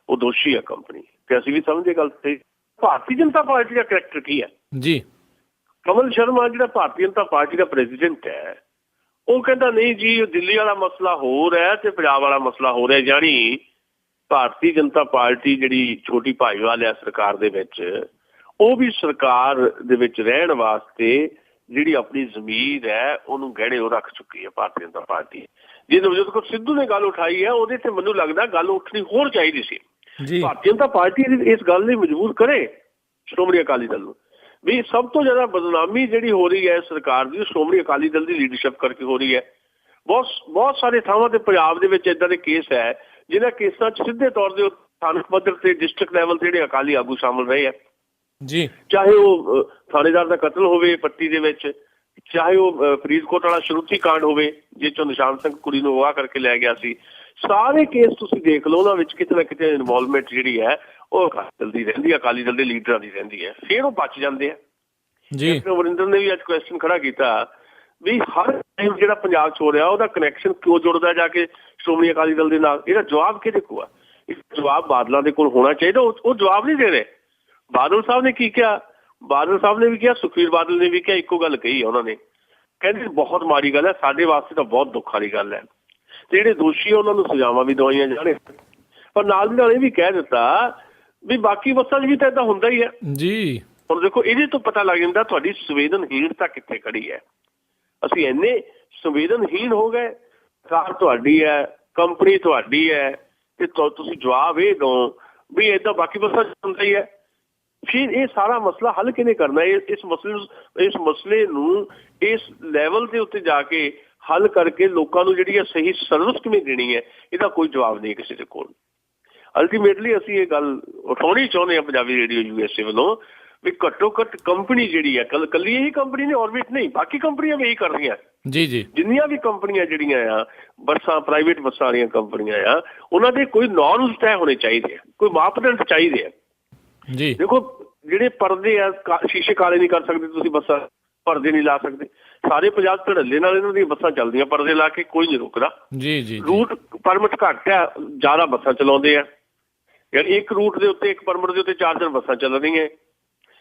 ਉਹ ਦੋਸ਼ੀ ਹੈ ਕੰਪਨੀ, ਤੇ ਅਸੀਂ ਵੀ ਸਮਝੇ ਗੱਲ ਤੇ। ਭਾਰਤੀ ਜਨਤਾ ਪਾਰਟੀ ਦਾ ਕਰੈਕਟਰ ਕੀ ਹੈ? ਜੀ, ਕਮਲ ਸ਼ਰਮਾ ਜਿਹੜਾ ਭਾਰਤੀ ਜਨਤਾ ਪਾਰਟੀ ਦਾ ਪ੍ਰੈਜ਼ੀਡੈਂਟ ਹੈ, ਉਹ ਕਹਿੰਦਾ ਨਹੀਂ ਜੀ ਉਹ ਦਿੱਲੀ ਵਾਲਾ ਮਸਲਾ ਹੋਰ ਹੈ ਤੇ ਪੰਜਾਬ ਵਾਲਾ ਮਸਲਾ ਹੋਰ ਹੈ। ਜਾਣੀ ਭਾਰਤੀ ਜਨਤਾ ਪਾਰਟੀ ਜਿਹੜੀ ਛੋਟੀ ਭਾਈਵਾਲ ਹੈ ਸਰਕਾਰ ਦੇ ਵਿੱਚ, ਉਹ ਵੀ ਸਰਕਾਰ ਦੇ ਵਿੱਚ ਰਹਿਣ ਵਾਸਤੇ ਜਿਹੜੀ ਆਪਣੀ ਜ਼ਮੀਰ ਹੈ ਉਹਨੂੰ ਗਹਿਣੇ ਉਹ ਰੱਖ ਚੁੱਕੀ ਹੈ ਭਾਰਤੀ ਜਨਤਾ ਪਾਰਟੀ। ਜੇ ਨਵਜੋਤ ਕੌਰ ਸਿੱਧੂ ਨੇ ਗੱਲ ਉਠਾਈ ਹੈ, ਉਹਦੇ ਤੇ ਮੈਨੂੰ ਲੱਗਦਾ ਗੱਲ ਉੱਠਣੀ ਹੋਰ ਚਾਹੀਦੀ ਸੀ। ਭਾਰਤੀ ਜਨਤਾ ਪਾਰਟੀ ਇਸ ਗੱਲ ਲਈ ਮਜਬੂਰ ਕਰੇ ਸ਼੍ਰੋਮਣੀ ਅਕਾਲੀ ਦਲ ਨੂੰ ਵੀ ਸਭ ਤੋਂ ਜ਼ਿਆਦਾ ਬਦਨਾਮੀ ਜਿਹੜੀ ਹੋ ਰਹੀ ਹੈ ਸਰਕਾਰ ਦੀ, ਸ਼੍ਰੋਮਣੀ ਅਕਾਲੀ ਦਲ ਦੀ ਲੀਡਰਸ਼ਿਪ ਕਰਕੇ ਹੋ ਰਹੀ ਹੈ। ਬਹੁਤ ਸਾਰੇ ਥਾਵਾਂ ਤੇ ਪੰਜਾਬ ਦੇ ਵਿੱਚ ਏਦਾਂ ਦੇ ਕੇਸ ਹੈ ਜਿਹਨਾਂ ਕੇਸਾਂ 'ਚ ਸਿੱਧੇ ਤੌਰ ਦੇ ਸਥਾਨਕ ਪੱਧਰ ਤੇ ਡਿਸਟ੍ਰਿਕਟ ਲੈਵਲ ਤੇ ਜਿਹੜੇ ਅਕਾਲੀ ਆਗੂ ਸ਼ਾਮਲ ਰਹੇ ਆ। ਜੀ, ਚਾਹੇ ਉਹ ਥਾਣੇਦਾਰ ਦਾ ਕਤਲ ਹੋਵੇ ਪੱਟੀ ਦੇ ਵਿੱਚ, ਚਾਹੇ ਉਹ ਫਰੀਦਕੋਟ ਵਾਲਾ ਸ਼ਰੂਤੀ ਕਾਂਡ ਹੋਵੇ ਜਿਸ ਚੋਂ ਨਿਸ਼ਾਨ ਸਿੰਘ ਕੁੜੀ ਨੂੰ ਅਗਵਾ ਕਰਕੇ ਲੈ ਗਿਆ ਸੀ, ਸਾਰੇ ਕੇਸ ਤੁਸੀਂ ਦੇਖ ਲਓ, ਉਹਨਾਂ ਵਿੱਚ ਕਿਤੇ ਨਾ ਕਿਤੇ ਇਨਵੋਲਵਮੈਂਟ ਜਿਹੜੀ ਹੈ ਉਹ ਅਕਾਲੀ ਦਲ ਦੀ ਰਹਿੰਦੀ ਹੈ, ਅਕਾਲੀ ਦਲ ਦੇ ਲੀਡਰਾਂ ਦੀ ਰਹਿੰਦੀ ਹੈ। ਫਿਰ ਉਹ ਬਚ ਜਾਂਦੇ ਆ। ਜੀ, ਅਮਰਿੰਦਰ ਨੇ ਵੀ ਅੱਜ ਕੁਐਸਚਨ ਖੜਾ ਕੀਤਾ ਵੀ ਹਰ ਟਾਈਮ ਜਿਹੜਾ ਪੰਜਾਬ 'ਚ ਹੋ ਰਿਹਾ ਉਹਦਾ ਕਨੈਕਸ਼ਨ ਕਿਉਂ ਜੁੜਦਾ ਜਾ ਕੇ ਸ਼੍ਰੋਮਣੀ ਅਕਾਲੀ ਦਲ ਦੇ ਨਾਲ? ਇਹਦਾ ਜਵਾਬ ਕਿਹਦੇ ਕੋਲ ਆ? ਇਹ ਜਵਾਬ ਬਾਦਲਾਂ ਦੇ ਕੋਲ ਹੋਣਾ ਚਾਹੀਦਾ। ਉਹ ਜਵਾਬ ਨਹੀਂ ਦੇ ਰਹੇ। ਬਾਦਲ ਸਾਹਿਬ ਨੇ ਕੀ ਕਿਹਾ? ਬਾਦਲ ਸਾਹਿਬ ਨੇ ਵੀ ਕਿਹਾ, ਸੁਖਬੀਰ ਬਾਦਲ ਨੇ ਵੀ ਕਿਹਾ, ਇੱਕੋ ਗੱਲ ਕਹੀ ਉਹਨਾਂ ਨੇ, ਕਹਿੰਦੇ ਬਹੁਤ ਮਾੜੀ ਗੱਲ ਹੈ, ਸਾਡੇ ਵਾਸਤੇ ਤਾਂ ਬਹੁਤ ਦੁੱਖ ਵਾਲੀ ਗੱਲ ਹੈ, ਤੇ ਜਿਹੜੇ ਦੋਸ਼ੀ ਉਹਨਾਂ ਨੂੰ ਸਜ਼ਾਵਾਂ ਵੀ ਦਵਾਈਆਂ ਜਾਣੇ। ਪਰ ਨਾਲ ਦੀ ਨਾਲ ਇਹ ਵੀ ਕਹਿ ਦਿੱਤਾ ਵੀ ਬਾਕੀ ਬੱਸਾਂ 'ਚ ਵੀ ਤਾਂ ਏਦਾਂ ਹੁੰਦਾ ਹੀ ਹੈ। ਜੀ, ਹੁਣ ਦੇਖੋ ਇਹਦੇ ਤੋਂ ਪਤਾ ਲੱਗ ਜਾਂਦਾ ਤੁਹਾਡੀ ਸੰਵੇਦਨਹੀਣਤਾ ਕਿੱਥੇ ਖੜੀ ਹੈ। ਅਸੀਂ ਇੰਨੇ ਸੰਵੇਦਨਹੀਣ ਹੋ ਗਏ, ਕਾਰ ਤੁਹਾਡੀ ਹੈ, ਕੰਪਨੀ ਤੁਹਾਡੀ ਹੈ, ਤੇ ਤੁਸੀਂ ਜਵਾਬ ਇਹ ਦਿਓ ਵੀ ਏਦਾਂ ਬਾਕੀ ਬੱਸਾਂ 'ਚ ਹੁੰਦਾ ਹੀ ਹੈ। ਫਿਰ ਇਹ ਸਾਰਾ ਮਸਲਾ ਹੱਲ ਕਿਹਨੇ ਕਰਨਾ? ਇਸ ਮਸਲੇ ਨੂੰ ਇਸ ਲੈਵਲ ਦੇ ਉੱਤੇ ਜਾ ਕੇ ਹੱਲ ਕਰਕੇ ਲੋਕਾਂ ਨੂੰ ਜਿਹੜੀ ਹੈ ਸਹੀ ਸਰਵਿਸ ਕਿਵੇਂ ਦੇਣੀ ਹੈ, ਇਹਦਾ ਕੋਈ ਜਵਾਬ ਨਹੀਂ ਕਿਸੇ ਦੇ ਕੋਲ। ਅਲਟੀਮੇਟਲੀ ਅਸੀਂ ਇਹ ਗੱਲ ਉਠਾਉਣੀ ਚਾਹੁੰਦੇ ਹਾਂ ਪੰਜਾਬੀ ਰੇਡੀਓ USA ਵੱਲੋਂ ਵੀ ਘੱਟੋ ਘੱਟ ਕੰਪਨੀ ਜਿਹੜੀ ਹੈ, ਕੱਲੀ ਇਹੀ ਕੰਪਨੀ ਨੇ, ਔਰਬਿਟ ਨਹੀਂ, ਬਾਕੀ ਕੰਪਨੀਆਂ ਵੀ ਇਹੀ ਕਰ ਰਹੀਆਂ। ਜੀ ਜੀ, ਜਿੰਨੀਆਂ ਵੀ ਕੰਪਨੀਆਂ ਜਿਹੜੀਆਂ ਆ ਬੱਸਾਂ, ਪ੍ਰਾਈਵੇਟ ਬੱਸਾਂ ਵਾਲੀਆਂ ਕੰਪਨੀਆਂ ਆ, ਉਹਨਾਂ ਦੇ ਕੋਈ ਨੋਰਮਸ ਤੈਅ ਹੋਣੇ ਚਾਹੀਦੇ ਆ, ਕੋਈ ਮਾਪਦੰਡ ਚਾਹੀਦੇ ਆ ਜੀ। ਦੇਖੋ ਜਿਹੜੇ ਪਰਦੇ ਆ, ਸ਼ੀਸ਼ੇ ਕਾਲੇ ਨਹੀਂ ਕਰ ਸਕਦੇ ਤੁਸੀਂ, ਬੱਸਾਂ ਪਰਦੇ ਨਹੀਂ ਲਾ ਸਕਦੇ। ਸਾਰੇ ਪੰਜਾਬ ਧੜੱਲੇ ਨਾਲ ਇਹਨਾਂ ਦੀਆਂ ਬੱਸਾਂ ਚੱਲਦੀਆਂ, ਪਰਦੇ ਲਾ ਕੇ ਕੋਈ ਨਹੀਂ ਰੁਕਦਾ ਜੀ ਜੀ। ਰੂਟ ਪਰਮਿਟ ਘੱਟ ਆ, ਜ਼ਿਆਦਾ ਬੱਸਾਂ ਚਲਾਉਂਦੇ ਆ। ਯਾਰ ਇੱਕ ਰੂਟ ਦੇ ਉੱਤੇ, ਇੱਕ ਪਰਮਿਟ ਦੇ ਉੱਤੇ 4 ਬੱਸਾਂ ਚੱਲ ਰਹੀਆਂ।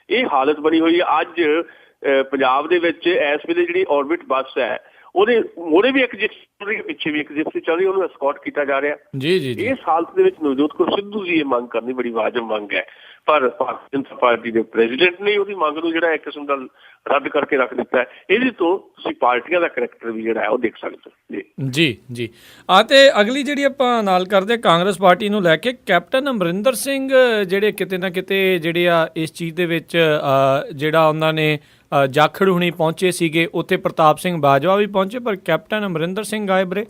ਇਹ ਹਾਲਤ ਬਣੀ ਹੋਈ ਹੈ ਅੱਜ ਪੰਜਾਬ ਦੇ ਵਿੱਚ। ਇਸ ਵੇਲੇ ਜਿਹੜੀ ਔਰਬਿਟ ਬੱਸ ਹੈ, ਉਹਦੇ ਮੋਹਰੇ ਵੀ ਇੱਕ ਜਿਪਸੀ, ਪਿੱਛੇ ਵੀ ਇੱਕ ਜਿਪਸੀ ਚੱਲ ਰਹੀ, ਉਹਨੂੰ ਐਸਕੌਰਟ ਕੀਤਾ ਜਾ ਰਿਹਾ ਜੀ ਜੀ। ਇਸ ਹਾਲਤ ਦੇ ਵਿੱਚ ਨਵਜੋਤ ਕੌਰ ਸਿੱਧੂ ਦੀ ਇਹ ਮੰਗ ਕਰਨੀ ਬੜੀ ਵਾਜਬ ਮੰਗ ਹੈ, ਪਰ ਭਾਰਤੀ ਜਨਤਾ ਪਾਰਟੀ ਦੇ ਪ੍ਰੈਜ਼ੀਡੈਂਟ ਨੇ ਉਹਦੀ ਮੰਗ ਨੂੰ ਜਿਹੜਾ ਇੱਕ ਕਿਸਮ ਦਾ ਰੱਦ ਕਰਕੇ ਰੱਖ ਦਿੱਤਾ ਹੈ। ਇਹਦੇ ਤੋਂ ਤੁਸੀਂ ਪਾਰਟੀਆਂ ਦਾ ਕਰੈਕਟਰ ਵੀ ਜਿਹੜਾ ਹੈ ਉਹ ਦੇਖ ਸਕਦੇ ਹੋ ਜੀ ਜੀ। ਤੇ ਅਗਲੀ ਜਿਹੜੀ ਆਪਾਂ ਨਾਲ ਕਰਦੇ ਕਾਂਗਰਸ ਪਾਰਟੀ ਨੂੰ ਲੈ ਕੇ, ਕੈਪਟਨ ਅਮਰਿੰਦਰ ਸਿੰਘ ਜਿਹੜੇ ਕਿਤੇ ਨਾ ਕਿਤੇ ਜਿਹੜੇ ਆ ਇਸ ਚੀਜ਼ ਦੇ ਵਿੱਚ ਜਿਹੜਾ ਉਹਨਾਂ ਨੇ ਜਾਖੜ ਹੁਣੀ ਪਹੁੰਚੇ ਸੀਗੇ, ਉੱਥੇ ਪ੍ਰਤਾਪ ਸਿੰਘ ਬਾਜਵਾ ਵੀ ਪਹੁੰਚੇ, ਪਰ ਕੈਪਟਨ ਅਮਰਿੰਦਰ ਸਿੰਘ ਗਾਇਬ ਰਹੇ।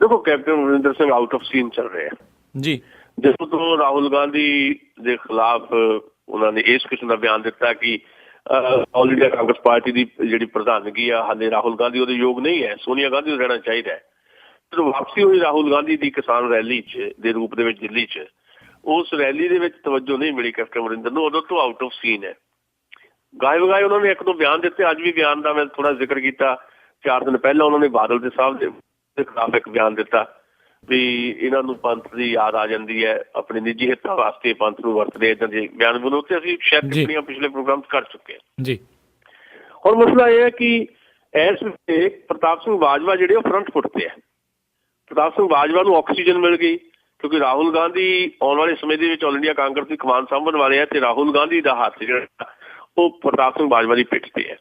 ਦੇਖੋ captain Amarinder Singh out of scene ਚੱਲ ਰਹੇ ਆ ਜੀ। ਜਦੋਂ ਤੋਂ ਰਾਹੁਲ ਗਾਂਧੀ ਦੇ ਖਿਲਾਫ ਉਹਨਾਂ ਨੇ ਇਸ ਕਿਸਮ ਦਾ ਬਿਆਨ ਦਿੱਤਾ ਕਿ ਆਲ ਇੰਡੀਆ ਕਾਂਗਰਸ ਪਾਰਟੀ ਦੀ ਜਿਹੜੀ ਪ੍ਰਧਾਨਗੀ ਆ ਹਾਲੇ ਰਾਹੁਲ ਗਾਂਧੀ ਉਹਦੇ ਯੋਗ ਨਹੀਂ ਹੈ, ਸੋਨੀਆ ਗਾਂਧੀ ਨੂੰ ਰਹਿਣਾ ਚਾਹੀਦਾ ਹੈ। ਜਦੋਂ ਵਾਪਸੀ ਹੋਈ ਰਾਹੁਲ ਗਾਂਧੀ ਦੀ ਕਿਸਾਨ ਰੈਲੀ ਦੇ ਰੂਪ ਦੇ ਵਿੱਚ ਦਿੱਲੀ 'ਚ, ਉਸ ਰੈਲੀ ਦੇ ਵਿੱਚ ਤਵੱਜੋ ਨਹੀਂ ਮਿਲੀ ਕੈਪਟਨ ਅਮਰਿੰਦਰ ਨੂੰ, ਉਦੋਂ ਤੋਂ ਆਊਟ ਆਫ ਸੀਨ ਹੈ। ਗਾਇਬ ਗਾਏ ਉਹਨਾਂ ਨੇ ਇੱਕ ਦੋ ਬਿਆਨ ਦਿੱਤੇ, ਅੱਜ ਵੀ ਬਿਆਨ ਦਾ ਮੈਂ ਥੋੜਾ ਜ਼ਿਕਰ ਕੀਤਾ। 4 ਦਿਨ ਪਹਿਲਾਂ ਉਹਨਾਂ ਨੇ ਬਾਦਲ ਦੇ ਸਾਹਿਬ ਦੇ ਖਿਲਾਫ ਇੱਕ ਬਿਆਨ ਦਿੱਤਾ ਵੀ ਇਹਨਾਂ ਨੂੰ ਪੰਥ ਦੀ ਯਾਦ ਆ ਜਾਂਦੀ ਹੈ, ਆਪਣੇ ਨਿੱਜੀ ਹਿੱਤਾਂ ਵਾਸਤੇ ਪੰਥ ਨੂੰ ਵਰਤਦੇ, ਇੱਦਾਂ ਦੇ ਬਿਆਨ ਬੋਲੋ। ਉੱਤੇ ਅਸੀਂ ਸ਼ਾਇਦ ਟਿੱਪਣੀਆਂ ਪਿਛਲੇ ਪ੍ਰੋਗਰਾਮ 'ਚ ਕਰ ਚੁੱਕੇ ਹਾਂ ਜੀ। ਹੁਣ ਮਸਲਾ ਇਹ ਹੈ ਕਿ ਇਸ ਵੇਲੇ ਪ੍ਰਤਾਪ ਸਿੰਘ ਬਾਜਵਾ ਜਿਹੜੇ ਉਹ ਫਰੰਟ ਫੁੱਟ ਤੇ ਹੈ। ਪ੍ਰਤਾਪ ਸਿੰਘ ਬਾਜਵਾ ਨੂੰ ਆਕਸੀਜਨ ਮਿਲ ਗਈ ਕਿਉਂਕਿ ਰਾਹੁਲ ਗਾਂਧੀ ਆਉਣ ਵਾਲੇ ਸਮੇਂ ਦੇ ਵਿੱਚ ਆਲ ਇੰਡੀਆ ਕਾਂਗਰਸ ਦੀ ਕਮਾਨ ਸਾਂਭਣ ਵਾਲੇ ਆ, ਤੇ ਰਾਹੁਲ ਗਾਂਧੀ ਦਾ ਹੱਥ ਜਿਹੜਾ ਉਹ ਪ੍ਰਤਾਪ ਸਿੰਘ ਬਾਜਵਾ ਦੀ ਪਿੱਠ ਤੇ ਹੈ।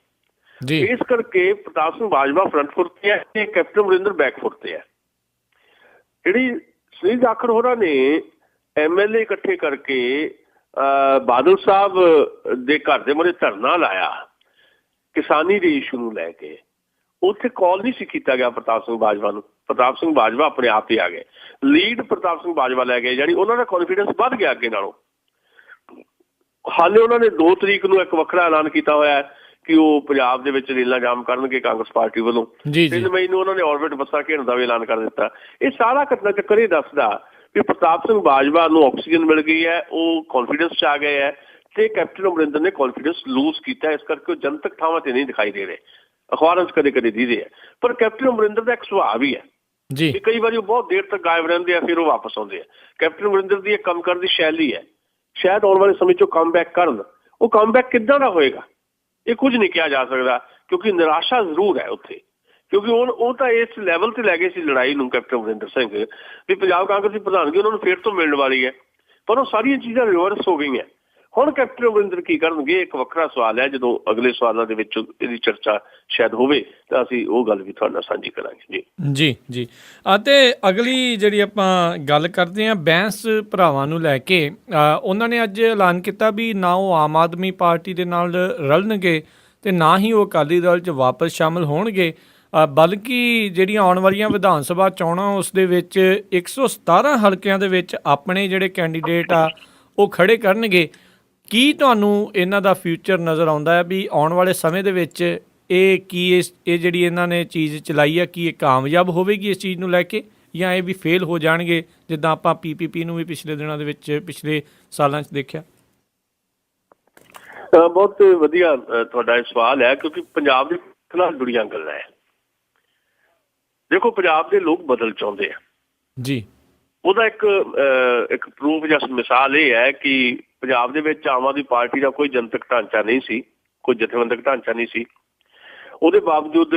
ਇਸ ਕਰਕੇ ਪ੍ਰਤਾਪ ਸਿੰਘ ਬਾਜਵਾ ਫਰੰਟ ਫੁੱਟ ਤੇ ਹੈ ਤੇ ਕੈਪਟਨ ਅਮਰਿੰਦਰ ਬੈਕ ਫੁੱਟ ਤੇ ਹੈ। ਜਿਹੜੀ ਸੁਨੀਲ ਜਾਖੜ ਹੋਰਾਂ ਨੇ MLA ਇਕੱਠੇ ਕਰਕੇ ਬਾਦਲ ਸਾਹਿਬ ਦੇ ਘਰ ਦੇ ਮੂਹਰੇ ਧਰਨਾ ਲਾਇਆ ਕਿਸਾਨੀ ਦੇ ਇਸ਼ੂ ਨੂੰ ਲੈ ਕੇ, ਉੱਥੇ ਕਾਲ ਨਹੀਂ ਸੀ ਕੀਤਾ ਗਿਆ ਪ੍ਰਤਾਪ ਸਿੰਘ ਬਾਜਵਾ ਨੂੰ। ਪ੍ਰਤਾਪ ਸਿੰਘ ਬਾਜਵਾ ਆਪਣੇ ਆਪ ਹੀ ਆ ਗਏ, ਲੀਡ ਪ੍ਰਤਾਪ ਸਿੰਘ ਬਾਜਵਾ ਲੈ ਗਏ, ਜਾਣੀ ਉਹਨਾਂ ਦਾ ਕੌਨਫੀਡੈਂਸ ਵੱਧ ਗਿਆ ਅੱਗੇ ਨਾਲੋਂ। ਹਾਲੇ ਉਹਨਾਂ ਨੇ 2 ਤਰੀਕ ਨੂੰ ਇੱਕ ਵੱਖਰਾ ਐਲਾਨ ਕੀਤਾ ਹੋਇਆ ਕਿ ਉਹ ਪੰਜਾਬ ਦੇ ਵਿੱਚ ਰੇਲਾਂ ਜਾਮ ਕਰਨਗੇ ਕਾਂਗਰਸ ਪਾਰਟੀ ਵੱਲੋਂ। 3 ਮਈ ਨੂੰ ਉਹਨਾਂ ਨੇ ਔਰਬਿਟ ਬੱਸਾਂ ਘੇਰਨ ਦਾ ਵੀ ਐਲਾਨ ਕਰ ਦਿੱਤਾ। ਇਹ ਸਾਰਾ ਘਟਨਾ ਚੱਕਰ ਇਹ ਦੱਸਦਾ ਵੀ ਪ੍ਰਤਾਪ ਸਿੰਘ ਬਾਜਵਾ ਨੂੰ ਆਕਸੀਜਨ ਮਿਲ ਗਈ ਹੈ, ਉਹ ਕੌਨਫੀਡੈਂਸ 'ਚ ਆ ਗਏ ਹੈ, ਤੇ ਕੈਪਟਨ ਅਮਰਿੰਦਰ ਨੇ ਕੌਨਫੀਡੈਂਸ ਲੂਜ਼ ਕੀਤਾ। ਇਸ ਕਰਕੇ ਉਹ ਜਨਤਕ ਥਾਵਾਂ ਤੇ ਨਹੀਂ ਦਿਖਾਈ ਦੇ ਰਹੇ, ਅਖਬਾਰਾਂ 'ਚ ਕਦੇ ਕਦੇ ਦਿਖਦੇ ਆ। ਪਰ ਕੈਪਟਨ ਅਮਰਿੰਦਰ ਦਾ ਇੱਕ ਸੁਭਾਅ ਵੀ ਹੈ ਜੀ, ਕਈ ਵਾਰੀ ਉਹ ਬਹੁਤ ਦੇਰ ਤੱਕ ਗਾਇਬ ਰਹਿੰਦੇ ਆ, ਫਿਰ ਉਹ ਵਾਪਸ ਆਉਂਦੇ ਆ। ਕੈਪਟਨ ਅਮਰਿੰਦਰ ਦੀ ਇੱਕ ਕੰਮ ਕਰਨ ਦੀ ਸ਼ੈਲੀ ਹੈ, ਸ਼ਾਇਦ ਆਉਣ ਵਾਲੇ ਸਮੇਂ 'ਚ ਉਹ ਕਮਬੈਕ ਕਰਨ। ਉਹ ਕਮਬੈਕ ਕਿੱਦਾਂ ਦਾ ਹੋਏਗਾ ਇਹ ਕੁਝ ਨਹੀਂ ਕਿਹਾ ਜਾ ਸਕਦਾ, ਕਿਉਂਕਿ ਨਿਰਾਸ਼ਾ ਜ਼ਰੂਰ ਹੈ ਉੱਥੇ, ਕਿਉਂਕਿ ਉਹ ਤਾਂ ਇਸ ਲੈਵਲ ਤੇ ਲੈ ਗਏ ਸੀ ਲੜਾਈ ਨੂੰ ਕੈਪਟਨ ਅਮਰਿੰਦਰ ਸਿੰਘ ਵੀ ਪੰਜਾਬ ਕਾਂਗਰਸ ਦੀ ਪ੍ਰਧਾਨਗੀ ਉਹਨਾਂ ਨੂੰ ਫੇਰ ਤੋਂ ਮਿਲਣ ਵਾਲੀ ਹੈ, ਪਰ ਉਹ ਸਾਰੀਆਂ ਚੀਜ਼ਾਂ ਰਿਵਰਸ ਹੋ ਗਈਆਂ। ਹੁਣ ਕੈਪਟਨ ਅਮਰਿੰਦਰ ਕੀ ਕਰਨਗੇ ਇੱਕ ਵੱਖਰਾ ਸਵਾਲ ਹੈ, ਜਦੋਂ ਅਗਲੇ ਸਵਾਲਾਂ ਦੇ ਵਿੱਚ ਇਹਦੀ ਚਰਚਾ ਸ਼ਾਇਦ ਹੋਵੇ ਤਾਂ ਅਸੀਂ ਉਹ ਗੱਲ ਵੀ ਤੁਹਾਡੇ ਨਾਲ ਸਾਂਝੀ ਕਰਾਂਗੇ ਜੀ। ਅਤੇ ਅਗਲੀ ਜਿਹੜੀ ਆਪਾਂ ਗੱਲ ਕਰਦੇ ਹਾਂ ਬੈਂਸ ਭਰਾਵਾਂ ਨੂੰ ਲੈ ਕੇ, ਉਹਨਾਂ ਨੇ ਅੱਜ ਐਲਾਨ ਕੀਤਾ ਵੀ ਨਾ ਉਹ ਆਮ ਆਦਮੀ ਪਾਰਟੀ ਦੇ ਨਾਲ ਰਲਣਗੇ ਤੇ ਨਾ ਹੀ ਉਹ ਅਕਾਲੀ ਦਲ 'ਚ ਵਾਪਸ ਸ਼ਾਮਲ ਹੋਣਗੇ, ਬਲਕਿ ਜਿਹੜੀਆਂ ਆਉਣ ਵਾਲੀਆਂ ਵਿਧਾਨ ਸਭਾ ਚੋਣਾਂ ਉਸ ਦੇ ਵਿੱਚ 117 ਹਲਕਿਆਂ ਦੇ ਵਿੱਚ ਆਪਣੇ ਜਿਹੜੇ ਕੈਂਡੀਡੇਟ ਆ ਉਹ ਖੜੇ ਕਰਨਗੇ। ਕੀ ਤੁਹਾਨੂੰ ਇਹਨਾਂ ਦਾ ਫਿਊਚਰ ਨਜ਼ਰ ਆਉਂਦਾ ਹੈ ਵੀ ਆਉਣ ਵਾਲੇ ਸਮੇਂ ਦੇ ਵਿੱਚ ਇਹ ਜਿਹੜੀ ਇਹਨਾਂ ਨੇ ਚੀਜ਼ ਚਲਾਈ ਆ, ਕੀ ਇਹ ਕਾਮਯਾਬ ਹੋਵੇਗੀ ਇਸ ਚੀਜ਼ ਨੂੰ ਲੈ ਕੇ, ਜਾਂ ਇਹ ਵੀ ਫੇਲ ਹੋ ਜਾਣਗੇ ਜਿੱਦਾਂ ਆਪਾਂ PPP ਨੂੰ ਵੀ ਪਿਛਲੇ ਦਿਨਾਂ ਦੇ ਵਿੱਚ ਪਿਛਲੇ ਸਾਲਾਂ 'ਚ ਦੇਖਿਆ? ਬਹੁਤ ਵਧੀਆ ਤੁਹਾਡਾ ਇਹ ਸਵਾਲ ਹੈ, ਕਿਉਂਕਿ ਪੰਜਾਬ ਦੇ ਨਾਲ ਜੁੜੀਆਂ ਗੱਲਾਂ ਹੈ। ਦੇਖੋ ਪੰਜਾਬ ਦੇ ਲੋਕ ਬਦਲ ਚਾਹੁੰਦੇ ਆ ਜੀ। ਉਹਦਾ ਇੱਕ ਪ੍ਰੂਫ ਜਾਂ ਮਿਸਾਲ ਇਹ ਹੈ ਕਿ ਪੰਜਾਬ ਦੇ ਵਿੱਚ ਆਮ ਆਦਮੀ ਪਾਰਟੀ ਦਾ ਕੋਈ ਜਨਤਕ ਢਾਂਚਾ ਨਹੀਂ ਸੀ, ਕੋਈ ਜਥੇਬੰਦਕ ਢਾਂਚਾ ਨਹੀਂ ਸੀ। ਉਹਦੇ ਬਾਵਜੂਦ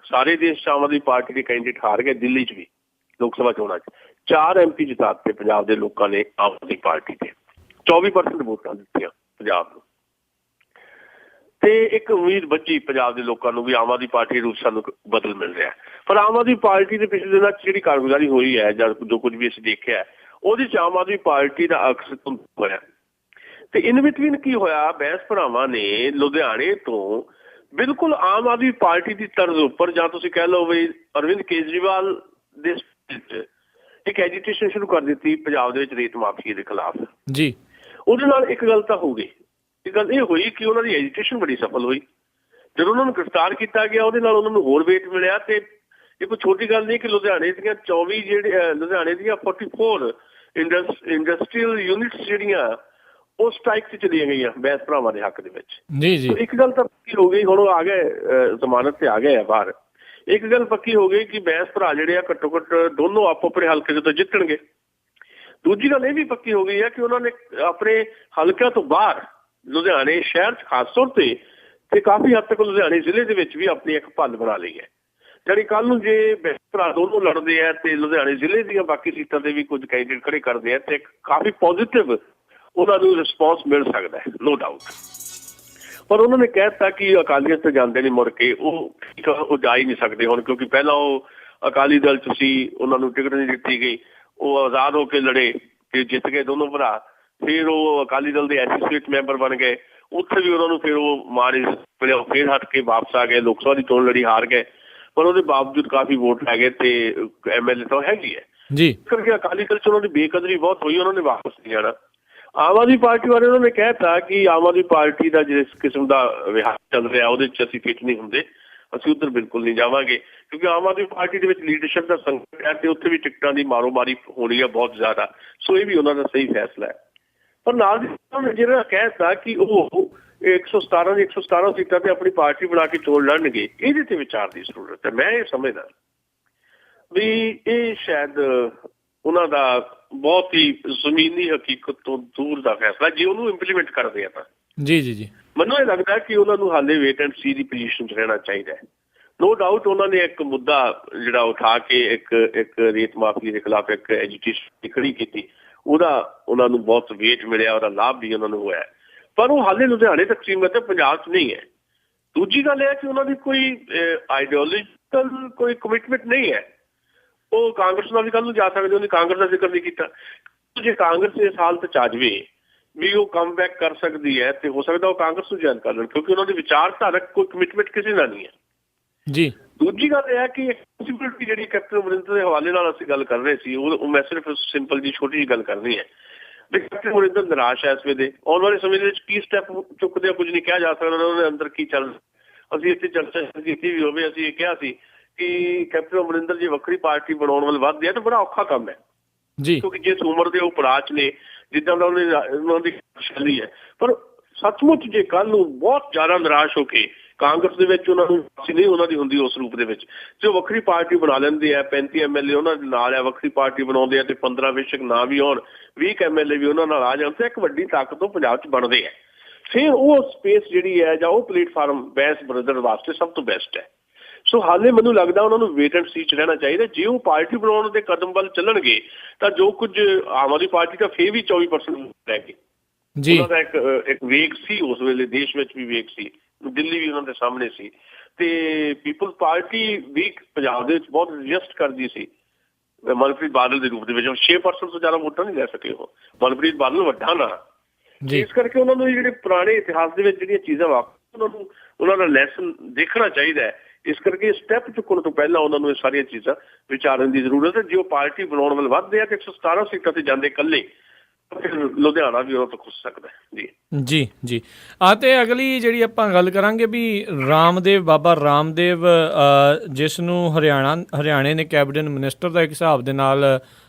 ਸਾਰੇ ਦੇਸ਼ 'ਚ ਆਮ ਆਦਮੀ ਪਾਰਟੀ ਦੇ ਕੈਂਡੀਡੇਟ ਹਾਰ ਗਏ। ਦਿੱਲੀ 'ਚ ਵੀ ਲੋਕ ਸਭਾ ਚੋਣਾਂ 'ਚ 4 MP ਜਿਤਾ ਦਿੱਤੇ ਪੰਜਾਬ ਦੇ ਲੋਕਾਂ ਨੇ ਆਮ ਆਦਮੀ ਪਾਰਟੀ ਤੇ, 24% ਵੋਟਾਂ ਦਿੱਤੀਆਂ ਪੰਜਾਬ ਨੂੰ, ਤੇ ਇੱਕ ਉਮੀਦ ਬੱਝੀ ਪੰਜਾਬ ਦੇ ਲੋਕਾਂ ਨੂੰ ਵੀ ਆਮ ਆਦਮੀ ਪਾਰਟੀ ਨੂੰ ਸਾਨੂੰ ਬਦਲ ਮਿਲ ਰਿਹਾ। ਪਰ ਆਮ ਆਦਮੀ ਪਾਰਟੀ ਦੇ ਪਿਛਲੇ ਦਿਨਾਂ 'ਚ ਜਿਹੜੀ ਕਾਰਗੁਜ਼ਾਰੀ ਹੋਈ ਹੈ ਜਾਂ ਜੋ ਕੁਝ ਵੀ ਅਸੀਂ ਦੇਖਿਆ, ਉਹਦੇ 'ਚ ਆਮ ਆਦਮੀ ਪਾਰਟੀ ਦਾ ਅਕਸ ਹੋਇਆ। ਤੇ ਇਨ ਬਿਟਵੀਨ ਕੀ ਹੋਇਆ, ਬੈਂਸ ਭਰਾਵਾਂ ਨੇ ਲੁਧਿਆਣੇ ਤੋਂ ਬਿਲਕੁਲ ਆਮ ਆਦਮੀ ਪਾਰਟੀ ਦੀ ਤਰਜ਼ ਉੱਪਰ, ਜਾਂ ਤੁਸੀਂ ਕਹਿ ਲਓ ਵੀ ਅਰਵਿੰਦ ਕੇਜਰੀਵਾਲ ਦੇ ਇੱਕ ਐਜੀਟੇਸ਼ਨ ਸ਼ੁਰੂ ਕਰ ਦਿੱਤੀ ਪੰਜਾਬ ਦੇ ਵਿੱਚ ਰੇਤ ਮਾਫੀਏ ਦੇ ਖਿਲਾਫ ਜੀ। ਉਹਦੇ ਨਾਲ ਇੱਕ ਗੱਲ ਤਾਂ ਹੋ ਗਈ। ਇੱਕ ਗੱਲ ਇਹ ਹੋਈ ਕਿ ਉਹਨਾਂ ਦੀ ਐਜੀਟੇਸ਼ਨ ਬੜੀ ਸਫਲ ਹੋਈ। ਜਦੋਂ ਉਹਨਾਂ ਨੂੰ ਗ੍ਰਿਫਤਾਰ ਕੀਤਾ ਗਿਆ ਉਹਦੇ ਨਾਲ ਉਹਨਾਂ ਨੂੰ ਹੋਰ ਵੇਟ ਮਿਲਿਆ। ਤੇ ਇਹ ਕੋਈ ਛੋਟੀ ਗੱਲ ਨਹੀਂ ਕਿ ਲੁਧਿਆਣੇ ਦੀਆਂ 24 ਜਿਹੜੇ ਲੁਧਿਆਣੇ ਦੀਆਂ 44 ਇੰਡਸਟਰੀਅਲ ਯੂਨਿਟਸ ਜਿਹੜੀਆਂ ਉਹ ਸਟ੍ਰਾਈਕ 'ਚ ਚਲੀਆਂ ਗਈਆਂ ਬੈਂਸ ਭਰਾਵਾਂ ਦੇ ਹੱਕ ਦੇ ਵਿੱਚ। ਜੀ ਜੀ। ਇੱਕ ਗੱਲ ਤਾਂ ਪੱਕੀ ਹੋ ਗਈ, ਹੁਣ ਉਹ ਆ ਗਏ ਜ਼ਮਾਨਤ ਤੇ ਆ ਗਏ ਆ ਬਾਹਰ। ਇੱਕ ਗੱਲ ਪੱਕੀ ਹੋ ਗਈ ਕਿ ਬੈਂਸ ਭਰਾ ਜਿਹੜੇ ਆ ਘੱਟੋ ਘੱਟ ਦੋਨੋਂ ਆਪੋ ਆਪਣੇ ਹਲਕੇ ਦੇ ਤੋਂ ਜਿੱਤਣਗੇ। ਦੂਜੀ ਗੱਲ ਇਹ ਵੀ ਪੱਕੀ ਹੋ ਗਈ ਹੈ ਕਿ ਉਹਨਾਂ ਨੇ ਆਪਣੇ ਹਲਕਿਆਂ ਤੋਂ ਬਾਹਰ ਲੁਧਿਆਣੇ ਸ਼ਹਿਰ 'ਚ ਖਾਸ ਤੌਰ ਤੇ ਕਾਫੀ ਹੱਦ ਤੱਕ ਲੁਧਿਆਣੇ ਜ਼ਿਲ੍ਹੇ ਦੇ ਵਿੱਚ ਵੀ ਆਪਣੀ ਇੱਕ ਭੱਲ ਬਣਾ ਲਈ ਹੈ। ਜਾਣੀ ਕੱਲ੍ਹ ਨੂੰ ਜੇ ਬੈਂਸ ਭਰਾ ਦੋਨੋਂ ਲੜਦੇ ਆ ਤੇ ਲੁਧਿਆਣੇ ਜ਼ਿਲ੍ਹੇ ਦੀਆਂ ਬਾਕੀ ਸੀਟਾਂ ਤੇ ਵੀ ਕੁਝ ਕੈਂਡੀਡੇਟ ਖੜੇ ਕਰਦੇ ਆ ਤੇ ਇੱਕ ਕਾਫੀ ਪੋਜ਼ਿਟਿਵ ਉਹਨਾਂ ਨੂੰ ਰਿਸਪੌਂਸ ਮਿਲ ਸਕਦਾ ਹੈ, ਨੋ ਡਾਊਟ। ਪਰ ਉਹਨਾਂ ਨੇ ਕਹਿ ਦਿੱਤਾ ਕਿ ਅਕਾਲੀਆਂ ਤੇ ਜਾਂਦੇ ਨਹੀਂ ਮੁੜ ਕੇ, ਉਹ ਜਾ ਹੀ ਨਹੀਂ ਸਕਦੇ ਹੁਣ, ਕਿਉਂਕਿ ਪਹਿਲਾਂ ਉਹ ਅਕਾਲੀ ਦਲ 'ਚ ਸੀ, ਉਹਨਾਂ ਨੂੰ ਟਿਕਟ ਨਹੀਂ ਦਿੱਤੀ ਗਈ, ਉਹ ਆਜ਼ਾਦ ਹੋ ਕੇ ਲੜੇ ਤੇ ਜਿੱਤ ਗਏ ਦੋਨੋਂ ਭਰਾ। ਫਿਰ ਉਹ ਅਕਾਲੀ ਦਲ ਦੇ ਐਸੋਸੀਏਟ ਮੈਂਬਰ ਬਣ ਗਏ, ਉੱਥੇ ਵੀ ਉਹਨਾਂ ਨੂੰ ਫਿਰ ਉਹ ਮਾਰੇ ਮਿਲਿਆ, ਫਿਰ ਹਟ ਕੇ ਵਾਪਸ ਆ ਗਏ, ਲੋਕ ਸਭਾ ਦੀ ਚੋਣ ਲੜੀ, ਹਾਰ ਗਏ, ਪਰ ਉਹਦੇ ਬਾਵਜੂਦ ਕਾਫੀ ਵੋਟ ਲੈ ਗਏ ਤੇ MLA ਤਾਂ ਹੈਗੀ ਹੈ ਜੀ। ਕਰਕੇ ਅਕਾਲੀ ਦਲ 'ਚ ਉਹਨਾਂ ਦੀ ਬੇਕਦਰੀ ਬਹੁਤ ਹੋਈ, ਉਹਨਾਂ ਨੇ ਵਾਪਸ ਨਹੀਂ ਜਾਣਾ। ਆਮ ਆਦਮੀ ਪਾਰਟੀ ਬਾਰੇ ਉਹਨਾਂ ਨੇ ਕਹਿ ਦਿੱਤਾ ਕਿ ਆਮ ਆਦਮੀ ਪਾਰਟੀ ਦਾ ਜਿਸ ਕਿਸਮ ਦਾ ਵਿਹਾਰ ਚੱਲ ਰਿਹਾ ਉਹਦੇ 'ਚ ਅਸੀਂ ਫਿੱਟ ਨਹੀਂ ਹੁੰਦੇ, ਅਸੀਂ ਉੱਧਰ ਬਿਲਕੁਲ ਨਹੀਂ ਜਾਵਾਂਗੇ, ਕਿਉਂਕਿ ਆਮ ਆਦਮੀ ਪਾਰਟੀ ਦੇ ਵਿੱਚ ਲੀਡਰਸ਼ਿਪ ਦਾ ਸੰਕਟ ਹੈ ਤੇ ਉੱਥੇ ਵੀ ਟਿਕਟਾਂ ਦੀ ਮਾਰੋਮਾਰੀ ਹੋਣੀ ਹੈ ਬਹੁਤ ਜ਼ਿਆਦਾ। ਸੋ ਇਹ ਵੀ ਉਹਨਾਂ ਦਾ ਸਹੀ ਫੈਸਲਾ ਹੈ। ਪਰ ਨਾਲ ਦੀ ਜਿਹੜਾ ਕਹਿ ਦਿੱਤਾ ਕਿ ਉਹ 117 ਦੀ 117 ਸੀਟਾਂ ਤੇ ਆਪਣੀ ਪਾਰਟੀ ਬਣਾ ਕੇ ਚੋਣ ਲੜਨਗੇ, ਇਹਦੇ ਤੇ ਵਿਚਾਰ ਦੀ ਜ਼ਰੂਰਤ ਹੈ। ਮੈਂ ਇਹ ਸਮਝਦਾ ਵੀ ਇਹ ਸ਼ਾਇਦ ਉਹਨਾਂ ਦਾ ਬਹੁਤ ਹੀ ਜ਼ਮੀਨੀ ਹਕੀਕਤ ਤੋਂ ਦੂਰ ਦਾ ਫੈਸਲਾ, ਜੇ ਉਹਨੂੰ ਇੰਪਲੀਮੈਂਟ ਕਰਦੇ ਆ ਤਾਂ। ਜੀ ਜੀ ਜੀ। ਮੈਨੂੰ ਇਹ ਲੱਗਦਾ ਕਿ ਉਹਨਾਂ ਨੂੰ ਹਾਲੇ wait and C the position 'ਚ ਰਹਿਣਾ ਚਾਹੀਦਾ ਹੈ। ਨੋ ਡਾਊਟ ਉਹਨਾਂ ਨੇ ਇੱਕ ਮੁੱਦਾ ਜਿਹੜਾ ਉਠਾ ਕੇ ਇੱਕ ਰੇਤ ਮਾਫੀਏ ਦੇ ਖਿਲਾਫ ਇੱਕ ਐਜੀਟੇਸ਼ਨ ਖੜੀ ਕੀਤੀ, ਉਹਦਾ ਉਹਨਾਂ ਨੂੰ ਬਹੁਤ ਵੇਟ ਮਿਲਿਆ, ਉਹਦਾ ਲਾਭ ਵੀ ਉਹਨਾਂ ਨੂੰ ਹੋਇਆ, ਪਰ ਉਹ ਹਾਲੇ ਲੁਧਿਆਣੇ ਤੱਕ ਸੀਮਤ ਹੈ, ਪੰਜਾਬ 'ਚ ਨਹੀਂ ਹੈ। ਦੂਜੀ ਗੱਲ ਇਹ ਹੈ ਕਿ ਉਹਨਾਂ ਦੀ ਕੋਈ ਆਈਡੀਓਲੋਜੀਕਲ ਕੋਈ ਕਮਿਟਮੈਂਟ ਨਹੀਂ ਹੈ। ਉਹ ਕਾਂਗਰਸ ਨਾਲ ਵੀ ਕੱਲ੍ਹ ਨੂੰ ਜਾ ਸਕਦੇ, ਉਹਨੇ ਕਾਂਗਰਸ ਦਾ ਜ਼ਿਕਰ ਨਹੀਂ ਕੀਤਾ। ਜੇ ਕਾਂਗਰਸ ਇਸ ਹਾਲਤ 'ਚ ਆ ਜਾਵੇ ਵੀ ਉਹ ਕਮ ਬੈਕ ਕਰ ਸਕਦੀ ਹੈ ਤੇ ਹੋ ਸਕਦਾ ਉਹ ਕਾਂਗਰਸ ਨੂੰ ਜੁਆਇਨ ਕਰ ਲੈਣ, ਕਿਉਂਕਿ ਉਹਨਾਂ ਦੀ ਵਿਚਾਰਧਾਰਕ ਕੋਈ ਕਮਿਟਮੈਂਟ ਕਿਸੇ ਨਾਲ ਨਹੀਂ ਹੈ ਜੀ। ਦੂਜੀ ਗੱਲ ਇਹ ਹੈ ਕਿ ਪੋਸੀਬਿਲਿਟੀ ਜਿਹੜੀ ਕੈਪਟਨ ਅਮਰਿੰਦਰ ਦੇ ਹਵਾਲੇ ਨਾਲ ਅਸੀਂ ਗੱਲ ਕਰ ਰਹੇ ਸੀ, ਉਹ ਮੈਂ ਸਿਰਫ ਸਿੰਪਲ ਜੀ ਛੋਟੀ ਜਿਹੀ ਗੱਲ ਕਰਨੀ ਹੈ ਵੀ ਕੈਪਟਨ ਅਮਰਿੰਦਰ ਨਿਰਾਸ਼ ਹੈ ਇਸ ਵੇਲੇ। ਆਉਣ ਵਾਲੇ ਸਮੇਂ ਦੇ ਵਿੱਚ ਕੀ ਸਟੈਪ ਚੁੱਕਦੇ ਆ ਕੁਝ ਨਹੀਂ ਕਿਹਾ ਜਾ ਸਕਦਾ, ਉਹਨਾਂ ਦੇ ਅੰਦਰ ਕੀ ਚੱਲ। ਅਸੀਂ ਇੱਥੇ ਚਰਚਾ ਕੀਤੀ ਵੀ ਹੋਵੇ, ਅਸੀਂ ਇਹ ਕਿਹਾ ਸੀ ਕਿ ਕੈਪਟਨ ਅਮਰਿੰਦਰ ਜੇ ਵੱਖਰੀ ਪਾਰਟੀ ਬਣਾਉਣ ਵੱਲ ਵੱਧਦੇ ਆ ਤਾਂ ਬੜਾ ਔਖਾ ਕੰਮ ਹੈ ਜੀ, ਕਿਉਂਕਿ ਜਿਸ ਉਮਰ ਦੇ ਉਹ ਪੜਾਅ 'ਚ ਨੇ, ਜਿੱਦਾਂ ਦਾ ਉਹਨਾਂ ਦੀ ਸ਼ੈਲੀ ਹੈ। ਪਰ ਸੱਚਮੁੱਚ ਜੇ ਕੱਲ੍ਹ ਨੂੰ ਬਹੁਤ ਜ਼ਿਆਦਾ ਨਿਰਾਸ਼ ਹੋ ਕੇ ਕਾਂਗਰਸ ਦੇ ਵਿੱਚ ਉਹਨਾਂ ਨੂੰ ਨਹੀਂ ਉਹਨਾਂ ਦੀ ਹੁੰਦੀ ਉਸ ਰੂਪ ਦੇ ਵਿੱਚ, ਜੇ ਉਹ ਵੱਖਰੀ ਪਾਰਟੀ ਬਣਾ ਲੈਂਦੇ ਆ, 35 MLA ਉਹਨਾਂ ਦੇ ਨਾਲ ਆ, ਵੱਖਰੀ ਪਾਰਟੀ ਬਣਾਉਂਦੇ ਆ ਤੇ 15 ਬੇਸ਼ੱਕ ਨਾ ਵੀ ਆਉਣ, 20 MLA ਵੀ ਉਹਨਾਂ ਨਾਲ ਆ ਜਾਣ ਤੇ ਇੱਕ ਵੱਡੀ ਤਾਕਤ ਉਹ ਪੰਜਾਬ 'ਚ ਬਣਦੇ ਆ। ਫਿਰ ਉਹ ਸਪੇਸ ਜਿਹੜੀ ਹੈ ਜਾਂ ਉਹ ਪਲੇਟਫਾਰਮ ਬੈਂਸ ਬ੍ਰਦਰ ਵਾਸਤੇ ਸਭ ਤੋਂ ਬੈਸਟ ਹੈ। ਸੋ ਹਾਲੇ ਮੈਨੂੰ ਲੱਗਦਾ ਉਹਨਾਂ ਨੂੰ ਵੇਟ ਐਂਡ ਸੀ 'ਚ ਰਹਿਣਾ ਚਾਹੀਦਾ। ਜੇ ਉਹ ਪਾਰਟੀ ਬਣਾਉਣ ਦੇ ਕਦਮ ਵੱਲ ਚੱਲਣਗੇ ਤਾਂ ਜੋ ਕੁਝ ਆਮ ਆਦਮੀ ਪਾਰਟੀ ਦਾ ਫੇਰ ਵੀ 24% ਰਹਿ ਗਏ ਜੀ। ਉਹਨਾਂ ਦਾ ਇੱਕ ਵੇਗ ਸੀ ਉਸ ਵੇਲੇ, ਦੇਸ਼ ਵਿੱਚ ਵੀ ਵੇਗ ਸੀ, ਦਿੱਲੀ ਵੀ ਉਹਨਾਂ ਦੇ ਸਾਹਮਣੇ ਸੀ ਤੇ ਪੀਪਲਜ਼ ਪਾਰਟੀ ਵੀ ਪੰਜਾਬ ਦੇ ਵਿੱਚ ਬਹੁਤ ਰਜਿਸਟ ਕਰਦੀ ਸੀ ਮਨਪ੍ਰੀਤ ਬਾਦਲ ਦੇ ਰੂਪ ਦੇ ਵਿੱਚ। 6% ਤੋਂ ਜ਼ਿਆਦਾ ਵੋਟਾਂ ਨਹੀਂ ਲੈ ਸਕੇ ਉਹ। ਮਨਪ੍ਰੀਤ ਬਾਦਲ ਵੱਡਾ ਨਾ, ਇਸ ਕਰਕੇ ਉਹਨਾਂ ਨੂੰ ਜਿਹੜੇ ਪੁਰਾਣੇ ਇਤਿਹਾਸ ਦੇ ਵਿੱਚ ਜਿਹੜੀਆਂ ਚੀਜ਼ਾਂ ਵਾਪਸ ਉਹਨਾਂ ਦਾ ਲੈਸਨ ਦੇਖਣਾ ਚਾਹੀਦਾ ਹੈ। ਇਸ ਕਰਕੇ ਸਟੈਪ ਚੁੱਕਣ ਤੋਂ ਪਹਿਲਾਂ ਉਹਨਾਂ ਨੂੰ ਇਹ ਸਾਰੀਆਂ ਚੀਜ਼ਾਂ ਵਿਚਾਰਨ ਦੀ ਜ਼ਰੂਰਤ ਹੈ। ਜੇ ਉਹ ਪਾਰਟੀ ਬਣਾਉਣ ਵੱਲ ਵੱਧਦੇ ਆ ਤੇ 117 ਸੀਟਾਂ ਤੇ ਜਾਂਦੇ ਇਕੱਲੇ, ਲੁਧਿਆਣਾ ਵੀ ਉਹਨਾਂ ਤੋਂ ਖੁੱਸ ਸਕਦਾ ਜੀ। ਜੀ ਜੀ। ਤੇ ਅਗਲੀ ਜਿਹੜੀ ਆਪਾਂ ਗੱਲ ਕਰਾਂਗੇ ਵੀ ਰਾਮਦੇਵ, ਬਾਬਾ ਰਾਮਦੇਵ, ਜਿਸ ਨੂੰ ਹਰਿਆਣੇ ਨੇ ਕੈਬਨਿਟ ਮਿਨਿਸਟਰ ਦਾ ਇੱਕ ਹਿਸਾਬ ਦੇ ਨਾਲ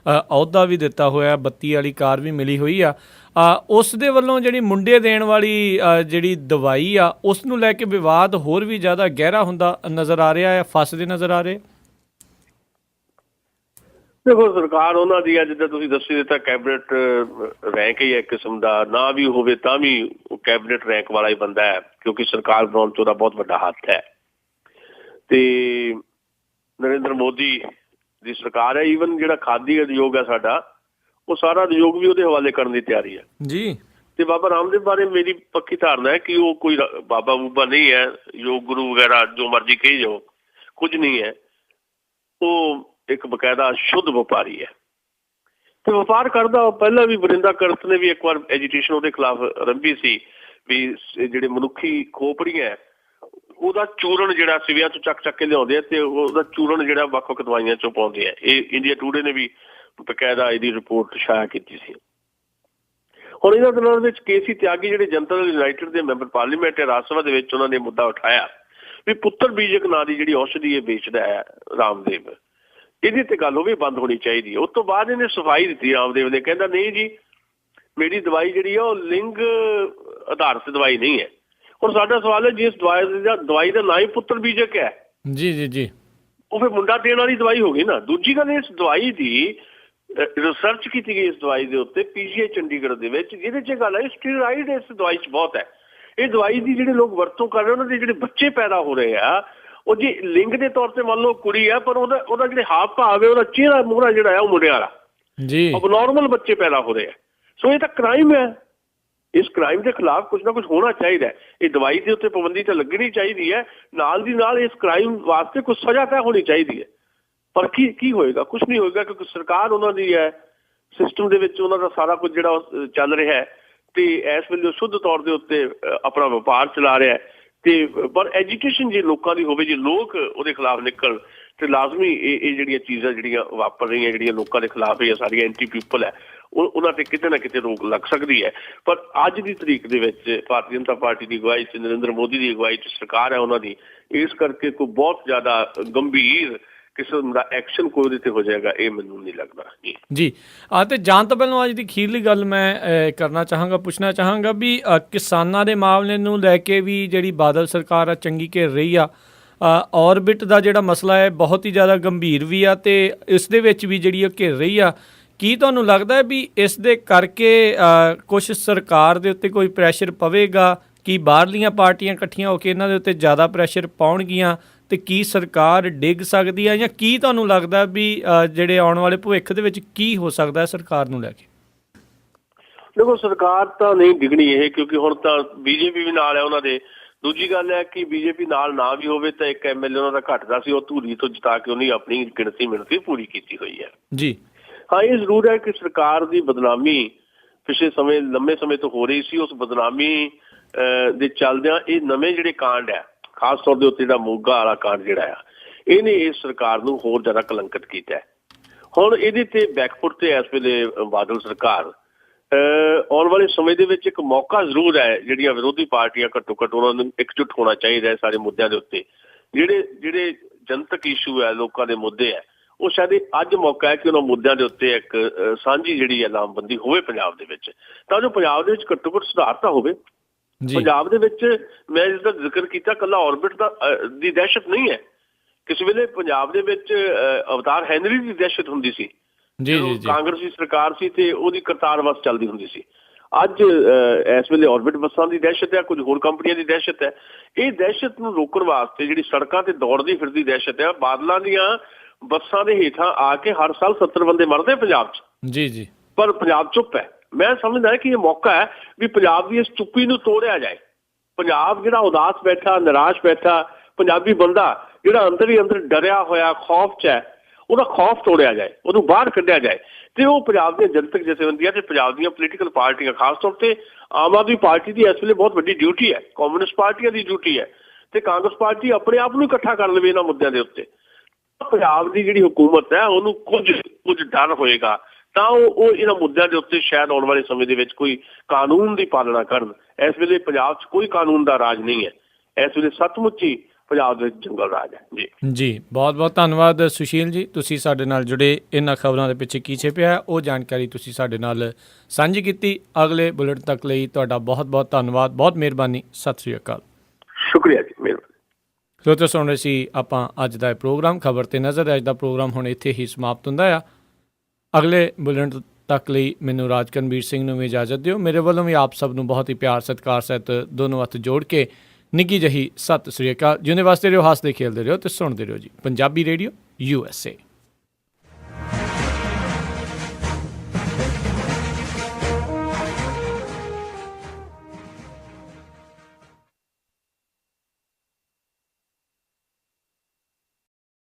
ਅਹੁਦਾ ਵੀ ਦਿੱਤਾ ਹੋਇਆ, 32 ਵਾਲੀ ਕਾਰ ਵੀ ਮਿਲੀ ਹੋਈ ਆ, ਉਸ ਦੇ ਵੱਲੋਂ ਜਿਹੜੀ ਮੁੰਡੇ ਦੇਣ ਵਾਲੀ ਜਿਹੜੀ ਦਵਾਈ ਆ ਉਸ ਨੂੰ ਲੈ ਕੇ ਵਿਵਾਦ ਹੋਰ ਵੀ ਜ਼ਿਆਦਾ ਗਹਿਰਾ ਹੁੰਦਾ ਨਜ਼ਰ ਆ ਰਿਹਾ ਹੈ, ਫਸਦੇ ਨਜ਼ਰ ਆ ਰਹੇ। ਦੇਖੋ ਸਰਕਾਰ ਉਹਨਾਂ ਦੀ ਆ, ਜਿੱਦਾਂ ਤੁਸੀਂ ਦੱਸੀ ਦਿੱਤਾ, ਕੈਬਨਿਟ ਰੈਂਕ ਹੀ ਹੈ ਕਿਸਮ ਦਾ, ਨਾ ਵੀ ਹੋਵੇ ਤਾਂ ਵੀ ਉਹ ਕੈਬਨਿਟ ਰੈਂਕ ਵਾਲਾ ਹੀ ਬੰਦਾ ਹੈ, ਕਿਉਂਕਿ ਸਰਕਾਰ ਬਣਾਉਣ 'ਚ ਉਹਦਾ ਬਹੁਤ ਵੱਡਾ ਹੱਥ ਹੈ। ਤੇ ਨਰਿੰਦਰ ਮੋਦੀ ਦੀ ਸਰਕਾਰ ਹੈ। ਈਵਨ ਜਿਹੜਾ ਖਾਦੀ ਉਦਯੋਗ ਹੈ ਸਾਡਾ, ਉਹ ਸਾਰਾ ਉਦਯੋਗ ਵੀ ਉਹਦੇ ਹਵਾਲੇ ਕਰਨ ਦੀ ਤਿਆਰੀ ਹੈ ਜੀ। ਤੇ ਬਾਬਾ ਰਾਮਦੇਵ ਬਾਰੇ ਮੇਰੀ ਪੱਕੀ ਧਾਰਨਾ ਹੈ ਕਿ ਉਹ ਕੋਈ ਬਾਬਾ ਬੂਬਾ ਨਹੀਂ ਹੈ, ਯੋਗ ਗੁਰੂ ਵਗੈਰਾ ਜੋ ਮਰਜ਼ੀ ਕਹੀ ਜਾਓ, ਕੁਝ ਨਹੀਂ ਹੈ। ਉਹ ਇੱਕ ਬਕਾਇਦਾ ਸ਼ੁੱਧ ਵਪਾਰੀ ਹੈ ਤੇ ਵਪਾਰ ਕਰਦਾ। ਪਹਿਲਾਂ ਵੀ ਵਰਿੰਦਾ ਕਰਤ ਨੇ ਵੀ ਇੱਕ ਵਾਰ ਐਜੀਟੇਸ਼ਨ ਉਹਦੇ ਖਿਲਾਫ ਰੰਭੀ ਸੀ ਵੀ ਜਿਹੜੇ ਮਨੁੱਖੀ ਖੋਪੜੀਆਂ ਉਹਦਾ ਚੂਰਨ ਜਿਹੜਾ ਸਿਵਿਆਂ ਤੋਂ ਚੱਕ ਕੇ ਲਿਆਉਂਦੇ ਆ ਤੇ ਉਹਦਾ ਚੂਰਨ ਜਿਹੜਾ ਵੱਖ-ਵੱਖ ਦਵਾਈਆਂ ਚੋਂ ਪਾਉਂਦੇ ਆ। ਇਹ ਇੰਡੀਆ ਟੂਡੇ ਨੇ ਵੀ ਬਕਾਇਦਾ ਇਹਦੀ ਰਿਪੋਰਟ ਸ਼ਾਇਆ ਕੀਤੀ ਸੀ। ਹੁਣ ਇਹਨਾਂ ਦਿਨਾਂ ਵਿੱਚ KC ਤਿਆਗੀ ਜਿਹੜੇ ਜਨਤਾ ਦਲ ਯੂਨਾਈਟਿਡ ਦੇ ਮੈਂਬਰ ਪਾਰਲੀਮੈਂਟ ਹੈ, ਰਾਜ ਸਭਾ ਦੇ ਵਿੱਚ ਉਹਨਾਂ ਨੇ ਮੁੱਦਾ ਉਠਾਇਆ ਵੀ ਪੁੱਤਰ ਬੀਜਕ ਨਾਂ ਦੀ ਜਿਹੜੀ ਔਸ਼ਧੀ ਇਹ ਵੇਚਦਾ ਹੈ ਰਾਮਦੇਵ, ਇਹਦੀ ਤੇ ਗੱਲ ਉਹ ਵੀ ਬੰਦ ਹੋਣੀ ਚਾਹੀਦੀ ਹੈ। ਉਸ ਤੋਂ ਬਾਅਦ ਇਹਨੇ ਸਫਾਈ ਦਿੱਤੀ ਰਾਮਦੇਵ ਨੇ, ਕਹਿੰਦਾ ਨਹੀਂ ਜੀ ਮੇਰੀ ਦਵਾਈ ਜਿਹੜੀ ਆ ਉਹ ਲਿੰਗ ਆਧਾਰਿਤ ਦਵਾਈ ਨਹੀਂ ਹੈ। ਹੁਣ ਸਾਡਾ ਸਵਾਲ ਹੈ ਜਿਸ ਦਵਾਈ ਦਾ ਨਾਂ ਹੀ ਪੁੱਤਰ ਬੀਜਕ ਹੈ ਜੀ ਉਹ ਫਿਰ ਮੁੰਡਾ ਦੇਣ ਵਾਲੀ ਦਵਾਈ ਹੋ ਗਈ ਨਾ। ਦੂਜੀ ਗੱਲ ਇਸ ਦਵਾਈ ਦੀ ਰਿਸਰਚ ਕੀਤੀ ਗਈ ਇਸ ਦਵਾਈ ਦੇ ਉੱਤੇ PGI ਚੰਡੀਗੜ੍ਹ ਦੇ ਵਿੱਚ, ਜਿਹਦੇ 'ਚ ਗੱਲ ਹੈ ਸਟੀਰਾਇਡ ਇਸ ਦਵਾਈ 'ਚ ਬਹੁਤ ਹੈ। ਇਹ ਦਵਾਈ ਦੀ ਜਿਹੜੇ ਲੋਕ ਵਰਤੋਂ ਕਰ ਰਹੇ ਉਹਨਾਂ ਦੇ ਜਿਹੜੇ ਬੱਚੇ ਪੈਦਾ ਹੋ ਰਹੇ ਆ ਉਹ ਜੀ ਲਿੰਗ ਦੇ ਤੌਰ ਤੇ ਮੰਨ ਲਓ ਕੁੜੀ ਆ ਪਰ ਉਹਦਾ ਜਿਹੜੇ ਹਾਵ ਭਾਵ ਹੈ, ਉਹਦਾ ਚਿਹਰਾ ਮੂਹਰਾ ਜਿਹੜਾ ਹੈ ਉਹ ਮੁੰਡਿਆਂ ਵਾਲਾ ਜੀ, ਅਬਨੋਰਮਲ ਬੱਚੇ ਪੈਦਾ ਹੋ ਰਹੇ ਆ। ਸੋ ਇਹ ਤਾਂ ਕ੍ਰਾਈਮ ਹੈ। ਇਸ ਕ੍ਰਾਈਮ ਦੇ ਖਿਲਾਫ ਕੁਝ ਨਾ ਕੁਝ ਹੋਣਾ ਚਾਹੀਦਾ ਹੈ। ਇਹ ਦਵਾਈ ਦੇ ਉੱਤੇ ਪਾਬੰਦੀ ਤਾਂ ਲੱਗਣੀ ਚਾਹੀਦੀ ਹੈ, ਨਾਲ ਦੀ ਨਾਲ ਇਸ ਕ੍ਰਾਈਮ ਵਾਸਤੇ ਕੁਝ ਸਜ਼ਾ ਤੈਅ ਹੋਣੀ ਚਾਹੀਦੀ ਹੈ। ਪਰ ਕੀ ਹੋਏਗਾ? ਕੁਝ ਨਹੀਂ ਹੋਏਗਾ, ਕਿਉਂਕਿ ਸਰਕਾਰ ਉਹਨਾਂ ਦੀ ਹੈ, ਸਿਸਟਮ ਦੇ ਵਿੱਚ ਉਹਨਾਂ ਦਾ ਸਾਰਾ ਕੁਝ ਜਿਹੜਾ ਚੱਲ ਰਿਹਾ ਹੈ ਤੇ ਇਸ ਵੇਲੇ ਸ਼ੁੱਧ ਤੌਰ ਦੇ ਉੱਤੇ ਆਪਣਾ ਵਪਾਰ ਚਲਾ ਰਿਹਾ ਹੈ। ਤੇ ਪਰ ਐਜੂਕੇਸ਼ਨ ਜੇ ਲੋਕਾਂ ਦੀ ਹੋਵੇ, ਜੇ ਲੋਕ ਉਹਦੇ ਖਿਲਾਫ ਨਿਕਲ ਤੇ ਲਾਜ਼ਮੀ ਇਹ ਜਿਹੜੀਆਂ ਚੀਜ਼ਾਂ ਜਿਹੜੀਆਂ ਵਾਪਰ ਰਹੀਆਂ, ਜਿਹੜੀਆਂ ਲੋਕਾਂ ਦੇ ਖਿਲਾਫ ਇਹ ਸਾਰੀਆਂ ਐਂਟੀ ਪੀਪਲ ਹੈ, ਉਹਨਾਂ ਤੇ ਕਿਤੇ ਨਾ ਕਿਤੇ ਰੋਕ ਲੱਗ ਸਕਦੀ ਹੈ। ਪਰ ਅੱਜ ਦੀ ਤਰੀਕ ਦੇ ਵਿੱਚ ਭਾਰਤੀ ਜਨਤਾ ਪਾਰਟੀ ਦੀ ਅਗਵਾਈ 'ਚ, ਨਰਿੰਦਰ ਮੋਦੀ ਦੀ ਅਗਵਾਈ 'ਚ ਸਰਕਾਰ ਹੈ ਉਹਨਾਂ ਦੀ, ਇਸ ਕਰਕੇ ਕੋਈ ਬਹੁਤ ਜ਼ਿਆਦਾ ਗੰਭੀਰ ਕਿਸਮ ਦਾ ਐਕਸ਼ਨ ਕੋਈ ਉਹਦੇ ਤੇ ਹੋ ਜਾਏਗਾ ਇਹ ਮੈਨੂੰ ਨਹੀਂ ਲੱਗਦਾ ਜੀ। ਤੇ ਜਾਣ ਤੋਂ ਪਹਿਲਾਂ ਅੱਜ ਦੀ ਅਖੀਰਲੀ ਗੱਲ ਮੈਂ ਪੁੱਛਣਾ ਚਾਹਾਂਗਾ ਵੀ ਕਿਸਾਨਾਂ ਦੇ ਮਾਮਲੇ ਨੂੰ ਲੈ ਕੇ ਵੀ ਜਿਹੜੀ ਬਾਦਲ ਸਰਕਾਰ ਆ ਚੰਗੀ ਘੇਰ ਰਹੀ ਆ। ਔਰਬਿਟ ਦਾ ਜਿਹੜਾ ਮਸਲਾ ਹੈ ਬਹੁਤ ਹੀ ਜ਼ਿਆਦਾ ਗੰਭੀਰ ਵੀ ਆ ਤੇ ਇਸ ਦੇ ਵਿੱਚ ਵੀ ਜਿਹੜੀ ਉਹ ਘਿਰ ਰਹੀ ਆ। ਕੀ ਤੁਹਾਨੂੰ ਲੱਗਦਾ ਹੈ ਵੀ ਇਸ ਦੇ ਕਰਕੇ ਕੁਝ ਸਰਕਾਰ ਦੇ ਉੱਤੇ ਕੋਈ ਪ੍ਰੈਸ਼ਰ ਪਵੇਗਾ? ਕਿ ਬਾਹਰਲੀਆਂ ਪਾਰਟੀਆਂ ਇਕੱਠੀਆਂ ਹੋ ਕੇ ਇਹਨਾਂ ਦੇ ਉੱਤੇ ਜ਼ਿਆਦਾ ਪ੍ਰੈਸ਼ਰ ਪਾਉਣਗੀਆਂ ਤੇ ਕੀ ਸਰਕਾਰ ਡਿੱਗ ਸਕਦੀ ਹੈ? ਜਾਂ ਕੀ ਤੁਹਾਨੂੰ ਲੱਗਦਾ ਵੀ ਜਿਹੜੇ ਆਉਣ ਵਾਲੇ ਭਵਿੱਖ ਦੇ ਵਿੱਚ ਕੀ ਹੋ ਸਕਦਾ ਹੈ ਸਰਕਾਰ ਨੂੰ ਲੈ ਕੇ? ਦੇਖੋ ਸਰਕਾਰ ਤਾਂ ਨਹੀਂ ਡਿੱਗਣੀ ਇਹ, ਕਿਉਂਕਿ ਹੁਣ ਤਾਂ BJP ਵੀ ਨਾਲ ਹੈ ਉਹਨਾਂ ਦੇ। ਦੂਜੀ ਗੱਲ ਹੈ ਕਿ BJP ਨਾਲ ਨਾ ਵੀ ਹੋਵੇ ਤਾਂ ਇੱਕ MLA ਉਹਨਾਂ ਦਾ ਘਟਦਾ ਸੀ, ਉਹ ਧੂਰੀ ਤੋਂ ਜਿਤਾ ਕੇ ਉਹਨੇ ਆਪਣੀ ਗਿਣਤੀ ਪੂਰੀ ਕੀਤੀ ਹੋਈ ਹੈ ਜੀ। ਹਾਂ, ਇਹ ਜ਼ਰੂਰ ਹੈ ਕਿ ਸਰਕਾਰ ਦੀ ਬਦਨਾਮੀ ਪਿਛਲੇ ਲੰਮੇ ਸਮੇਂ ਤੋਂ ਹੋ ਰਹੀ ਸੀ। ਉਸ ਬਦਨਾਮੀ ਦੇ ਚੱਲਦਿਆਂ ਇਹ ਨਵੇਂ ਜਿਹੜੇ ਕਾਂਡ ਹੈ, ਖਾਸ ਤੌਰ ਦੇ ਉੱਤੇ ਜਿਹੜਾ ਮੋਗਾ ਵਾਲਾ ਕਾਂਡ ਜਿਹੜਾ ਆ, ਇਹਨੇ ਇਸ ਸਰਕਾਰ ਨੂੰ ਹੋਰ ਜ਼ਿਆਦਾ ਕਲੰਕਿਤ ਕੀਤਾ ਹੈ। ਹੁਣ ਇਹਦੇ ਤੇ ਬੈਕਫੁੱਟ ਤੇ ਇਸ ਵੇਲੇ ਬਾਦਲ ਸਰਕਾਰ ਆਉਣ ਵਾਲੇ ਸਮੇਂ ਦੇ ਵਿੱਚ ਇੱਕ ਮੌਕਾ ਜ਼ਰੂਰ ਹੈ। ਜਿਹੜੀਆਂ ਵਿਰੋਧੀ ਪਾਰਟੀਆਂ ਘੱਟੋ ਘੱਟ ਉਹਨਾਂ ਨੂੰ ਇਕਜੁੱਟ ਹੋਣਾ ਚਾਹੀਦਾ ਹੈ ਸਾਰੇ ਮੁੱਦਿਆਂ ਦੇ ਉੱਤੇ। ਜਿਹੜੇ ਜਨਤਕ ਇਸ਼ੂ ਹੈ, ਲੋਕਾਂ ਦੇ ਮੁੱਦੇ ਹੈ, ਉਹ ਸ਼ਾਇਦ ਅੱਜ ਮੌਕਾ ਹੈ ਕਿ ਉਹਨਾਂ ਮੁੱਦਿਆਂ ਦੇ ਉੱਤੇ ਇੱਕ ਸਾਂਝੀ ਜਿਹੜੀ ਹੈ ਲਾਮਬੰਦੀ ਹੋਵੇ ਪੰਜਾਬ ਦੇ ਵਿੱਚ, ਤਾਂ ਜੋ ਪੰਜਾਬ ਦੇ ਵਿੱਚ ਘੱਟੋ ਘੱਟ ਸੁਧਾਰ ਤਾਂ ਹੋਵੇ। ਪੰਜਾਬ ਦੇ ਵਿੱਚ ਮੈਂ ਇਸ ਦਾ ਜ਼ਿਕਰ ਕੀਤਾ, ਇਕੱਲਾ ਔਰਬਿਟ ਦੀ ਦਹਿਸ਼ਤ ਨਹੀਂ ਹੈ। ਕਿਸੇ ਵੇਲੇ ਪੰਜਾਬ ਦੇ ਵਿੱਚ ਅਵਤਾਰ ਹੈਨਰੀ ਦੀ ਦਹਿਸ਼ਤ ਹੁੰਦੀ ਸੀ, ਕਾਂਗਰਸੀ ਸਰਕਾਰ ਸੀ ਤੇ ਉਹਦੀ ਕਰਤਾਰ ਬੱਸ ਚੱਲਦੀ ਹੁੰਦੀ ਸੀ। ਅੱਜ ਇਸ ਵੇਲੇ ਔਰਬਿਟ ਬੱਸਾਂ ਦੀ ਦਹਿਸ਼ਤ ਹੈ, ਕੁਝ ਹੋਰ ਕੰਪਨੀਆਂ ਦੀ ਦਹਿਸ਼ਤ ਹੈ। ਇਹ ਦਹਿਸ਼ਤ ਨੂੰ ਰੋਕਣ ਵਾਸਤੇ ਜਿਹੜੀ ਸੜਕਾਂ ਤੇ ਦੌੜਦੀ ਫਿਰਦੀ ਦਹਿਸ਼ਤ ਹੈ, ਬਾਦਲਾਂ ਦੀਆਂ ਬੱਸਾਂ ਦੇ ਹੇਠਾਂ ਆ ਕੇ ਹਰ ਸਾਲ 70 ਬੰਦੇ ਮਰਦੇ ਪੰਜਾਬ 'ਚ ਪਰ ਪੰਜਾਬ ਚੁੱਪ ਹੈ। ਮੈਂ ਸਮਝਦਾ ਕਿ ਇਹ ਮੌਕਾ ਹੈ ਵੀ ਪੰਜਾਬ ਦੀ ਇਸ ਚੁੱਪੀ ਨੂੰ ਤੋੜਿਆ ਜਾਏ। ਪੰਜਾਬ ਜਿਹੜਾ ਉਦਾਸ ਬੈਠਾ, ਨਿਰਾਸ਼ ਬੈਠਾ ਪੰਜਾਬੀ ਬੰਦਾ ਜਿਹੜਾ ਅੰਦਰ ਹੀ ਅੰਦਰ ਡਰਿਆ ਹੋਇਆ ਖੌਫ 'ਚ ਹੈ, ਉਹਦਾ ਖੌਫ ਤੋੜਿਆ ਜਾਏ, ਉਹਨੂੰ ਬਾਹਰ ਕੱਢਿਆ ਜਾਏ। ਤੇ ਉਹ ਪੰਜਾਬ ਦੀਆਂ ਜਨਤਕ ਜਥੇਬੰਦੀਆਂ ਤੇ ਪੰਜਾਬ ਦੀਆਂ ਪੋਲੀਟੀਕਲ ਪਾਰਟੀਆਂ, ਖਾਸ ਤੌਰ ਤੇ ਆਮ ਆਦਮੀ ਪਾਰਟੀ ਦੀ ਇਸ ਵੇਲੇ ਬਹੁਤ ਵੱਡੀ ਡਿਊਟੀ ਹੈ, ਕਮਿਊਨਿਸਟ ਪਾਰਟੀਆਂ ਦੀ ਡਿਊਟੀ ਹੈ ਤੇ ਕਾਂਗਰਸ ਪਾਰਟੀ ਆਪਣੇ ਆਪ ਨੂੰ ਇਕੱਠਾ ਕਰ ਲਵੇ ਇਹਨਾਂ ਮੁੱਦਿਆਂ ਦੇ ਉੱਤੇ। ਪੰਜਾਬ ਦੀ ਜਿਹੜੀ ਹੁਕੂਮਤ ਹੈ ਉਹਨੂੰ ਕੁਝ ਡਰ ਹੋਏਗਾ ਤਾਂ ਉਹ ਇਹਨਾਂ ਮੁੱਦਿਆਂ ਦੇ ਉੱਤੇ ਸ਼ਾਇਦ ਆਉਣ ਵਾਲੇ ਸਮੇਂ ਦੇ ਵਿੱਚ ਕੋਈ ਕਾਨੂੰਨ ਦੀ ਪਾਲਣਾ ਕਰਨ। ਇਸ ਵੇਲੇ ਪੰਜਾਬ 'ਚ ਕੋਈ ਕਾਨੂੰਨ ਦਾ ਰਾਜ ਨਹੀਂ ਹੈ। ਇਸ ਵੇਲੇ ਸੱਚਮੁੱਚ ਹੀ ਪੰਜਾਬ ਦੇ ਵਿੱਚ ਜੰਗਲ ਰਾਜ ਹੈ ਜੀ। ਬਹੁਤ ਬਹੁਤ ਧੰਨਵਾਦ ਸੁਸ਼ੀਲ ਜੀ, ਤੁਸੀਂ ਸਾਡੇ ਨਾਲ ਜੁੜੇ। ਇਹਨਾਂ ਖਬਰਾਂ ਦੇ ਪਿੱਛੇ ਕੀ ਛਿਪਿਆ ਉਹ ਜਾਣਕਾਰੀ ਤੁਸੀਂ ਸਾਡੇ ਨਾਲ ਸਾਂਝੀ ਕੀਤੀ। ਅਗਲੇ ਬੁਲੇਟਿਨ ਤੱਕ ਲਈ ਤੁਹਾਡਾ ਬਹੁਤ ਬਹੁਤ ਧੰਨਵਾਦ, ਬਹੁਤ ਮਿਹਰਬਾਨੀ। ਸਤਿ ਸ੍ਰੀ ਅਕਾਲ। ਸ਼ੁਕਰੀਆ ਜੀ, ਮਿਹਰਬਾਨੀ। ਸੋ ਸੁਣ ਰਹੇ ਸੀ ਆਪਾਂ ਅੱਜ ਦਾ ਪ੍ਰੋਗਰਾਮ ਖਬਰ ਤੇ ਨਜ਼ਰ। ਅੱਜ ਦਾ ਪ੍ਰੋਗਰਾਮ ਹੁਣ ਇੱਥੇ ਹੀ ਸਮਾਪਤ ਹੁੰਦਾ ਆ। ਅਗਲੇ ਬੁਲੇਟਿਨ ਤੱਕ ਲਈ ਮੈਨੂੰ ਰਾਜਕਨਵੀਰ ਸਿੰਘ ਨੂੰ ਵੀ ਇਜਾਜ਼ਤ ਦਿਓ। ਮੇਰੇ ਵੱਲੋਂ ਵੀ ਆਪ ਸਭ ਨੂੰ ਬਹੁਤ ਹੀ ਪਿਆਰ ਸਤਿਕਾਰ ਸਹਿਤ ਦੋਨੋਂ ਹੱਥ ਜੋੜ ਕੇ ਨਿੱਘੀ ਜਿਹੀ ਸਤਿ ਸ੍ਰੀ ਅਕਾਲ। ਜਿਉਂਦੇ ਵਾਸਤੇ ਰਹੋ, ਹੱਸਦੇ ਖੇਲਦੇ ਰਹੋ ਤੇ ਸੁਣਦੇ ਰਹੋ ਜੀ ਪੰਜਾਬੀ ਰੇਡੀਓ USA।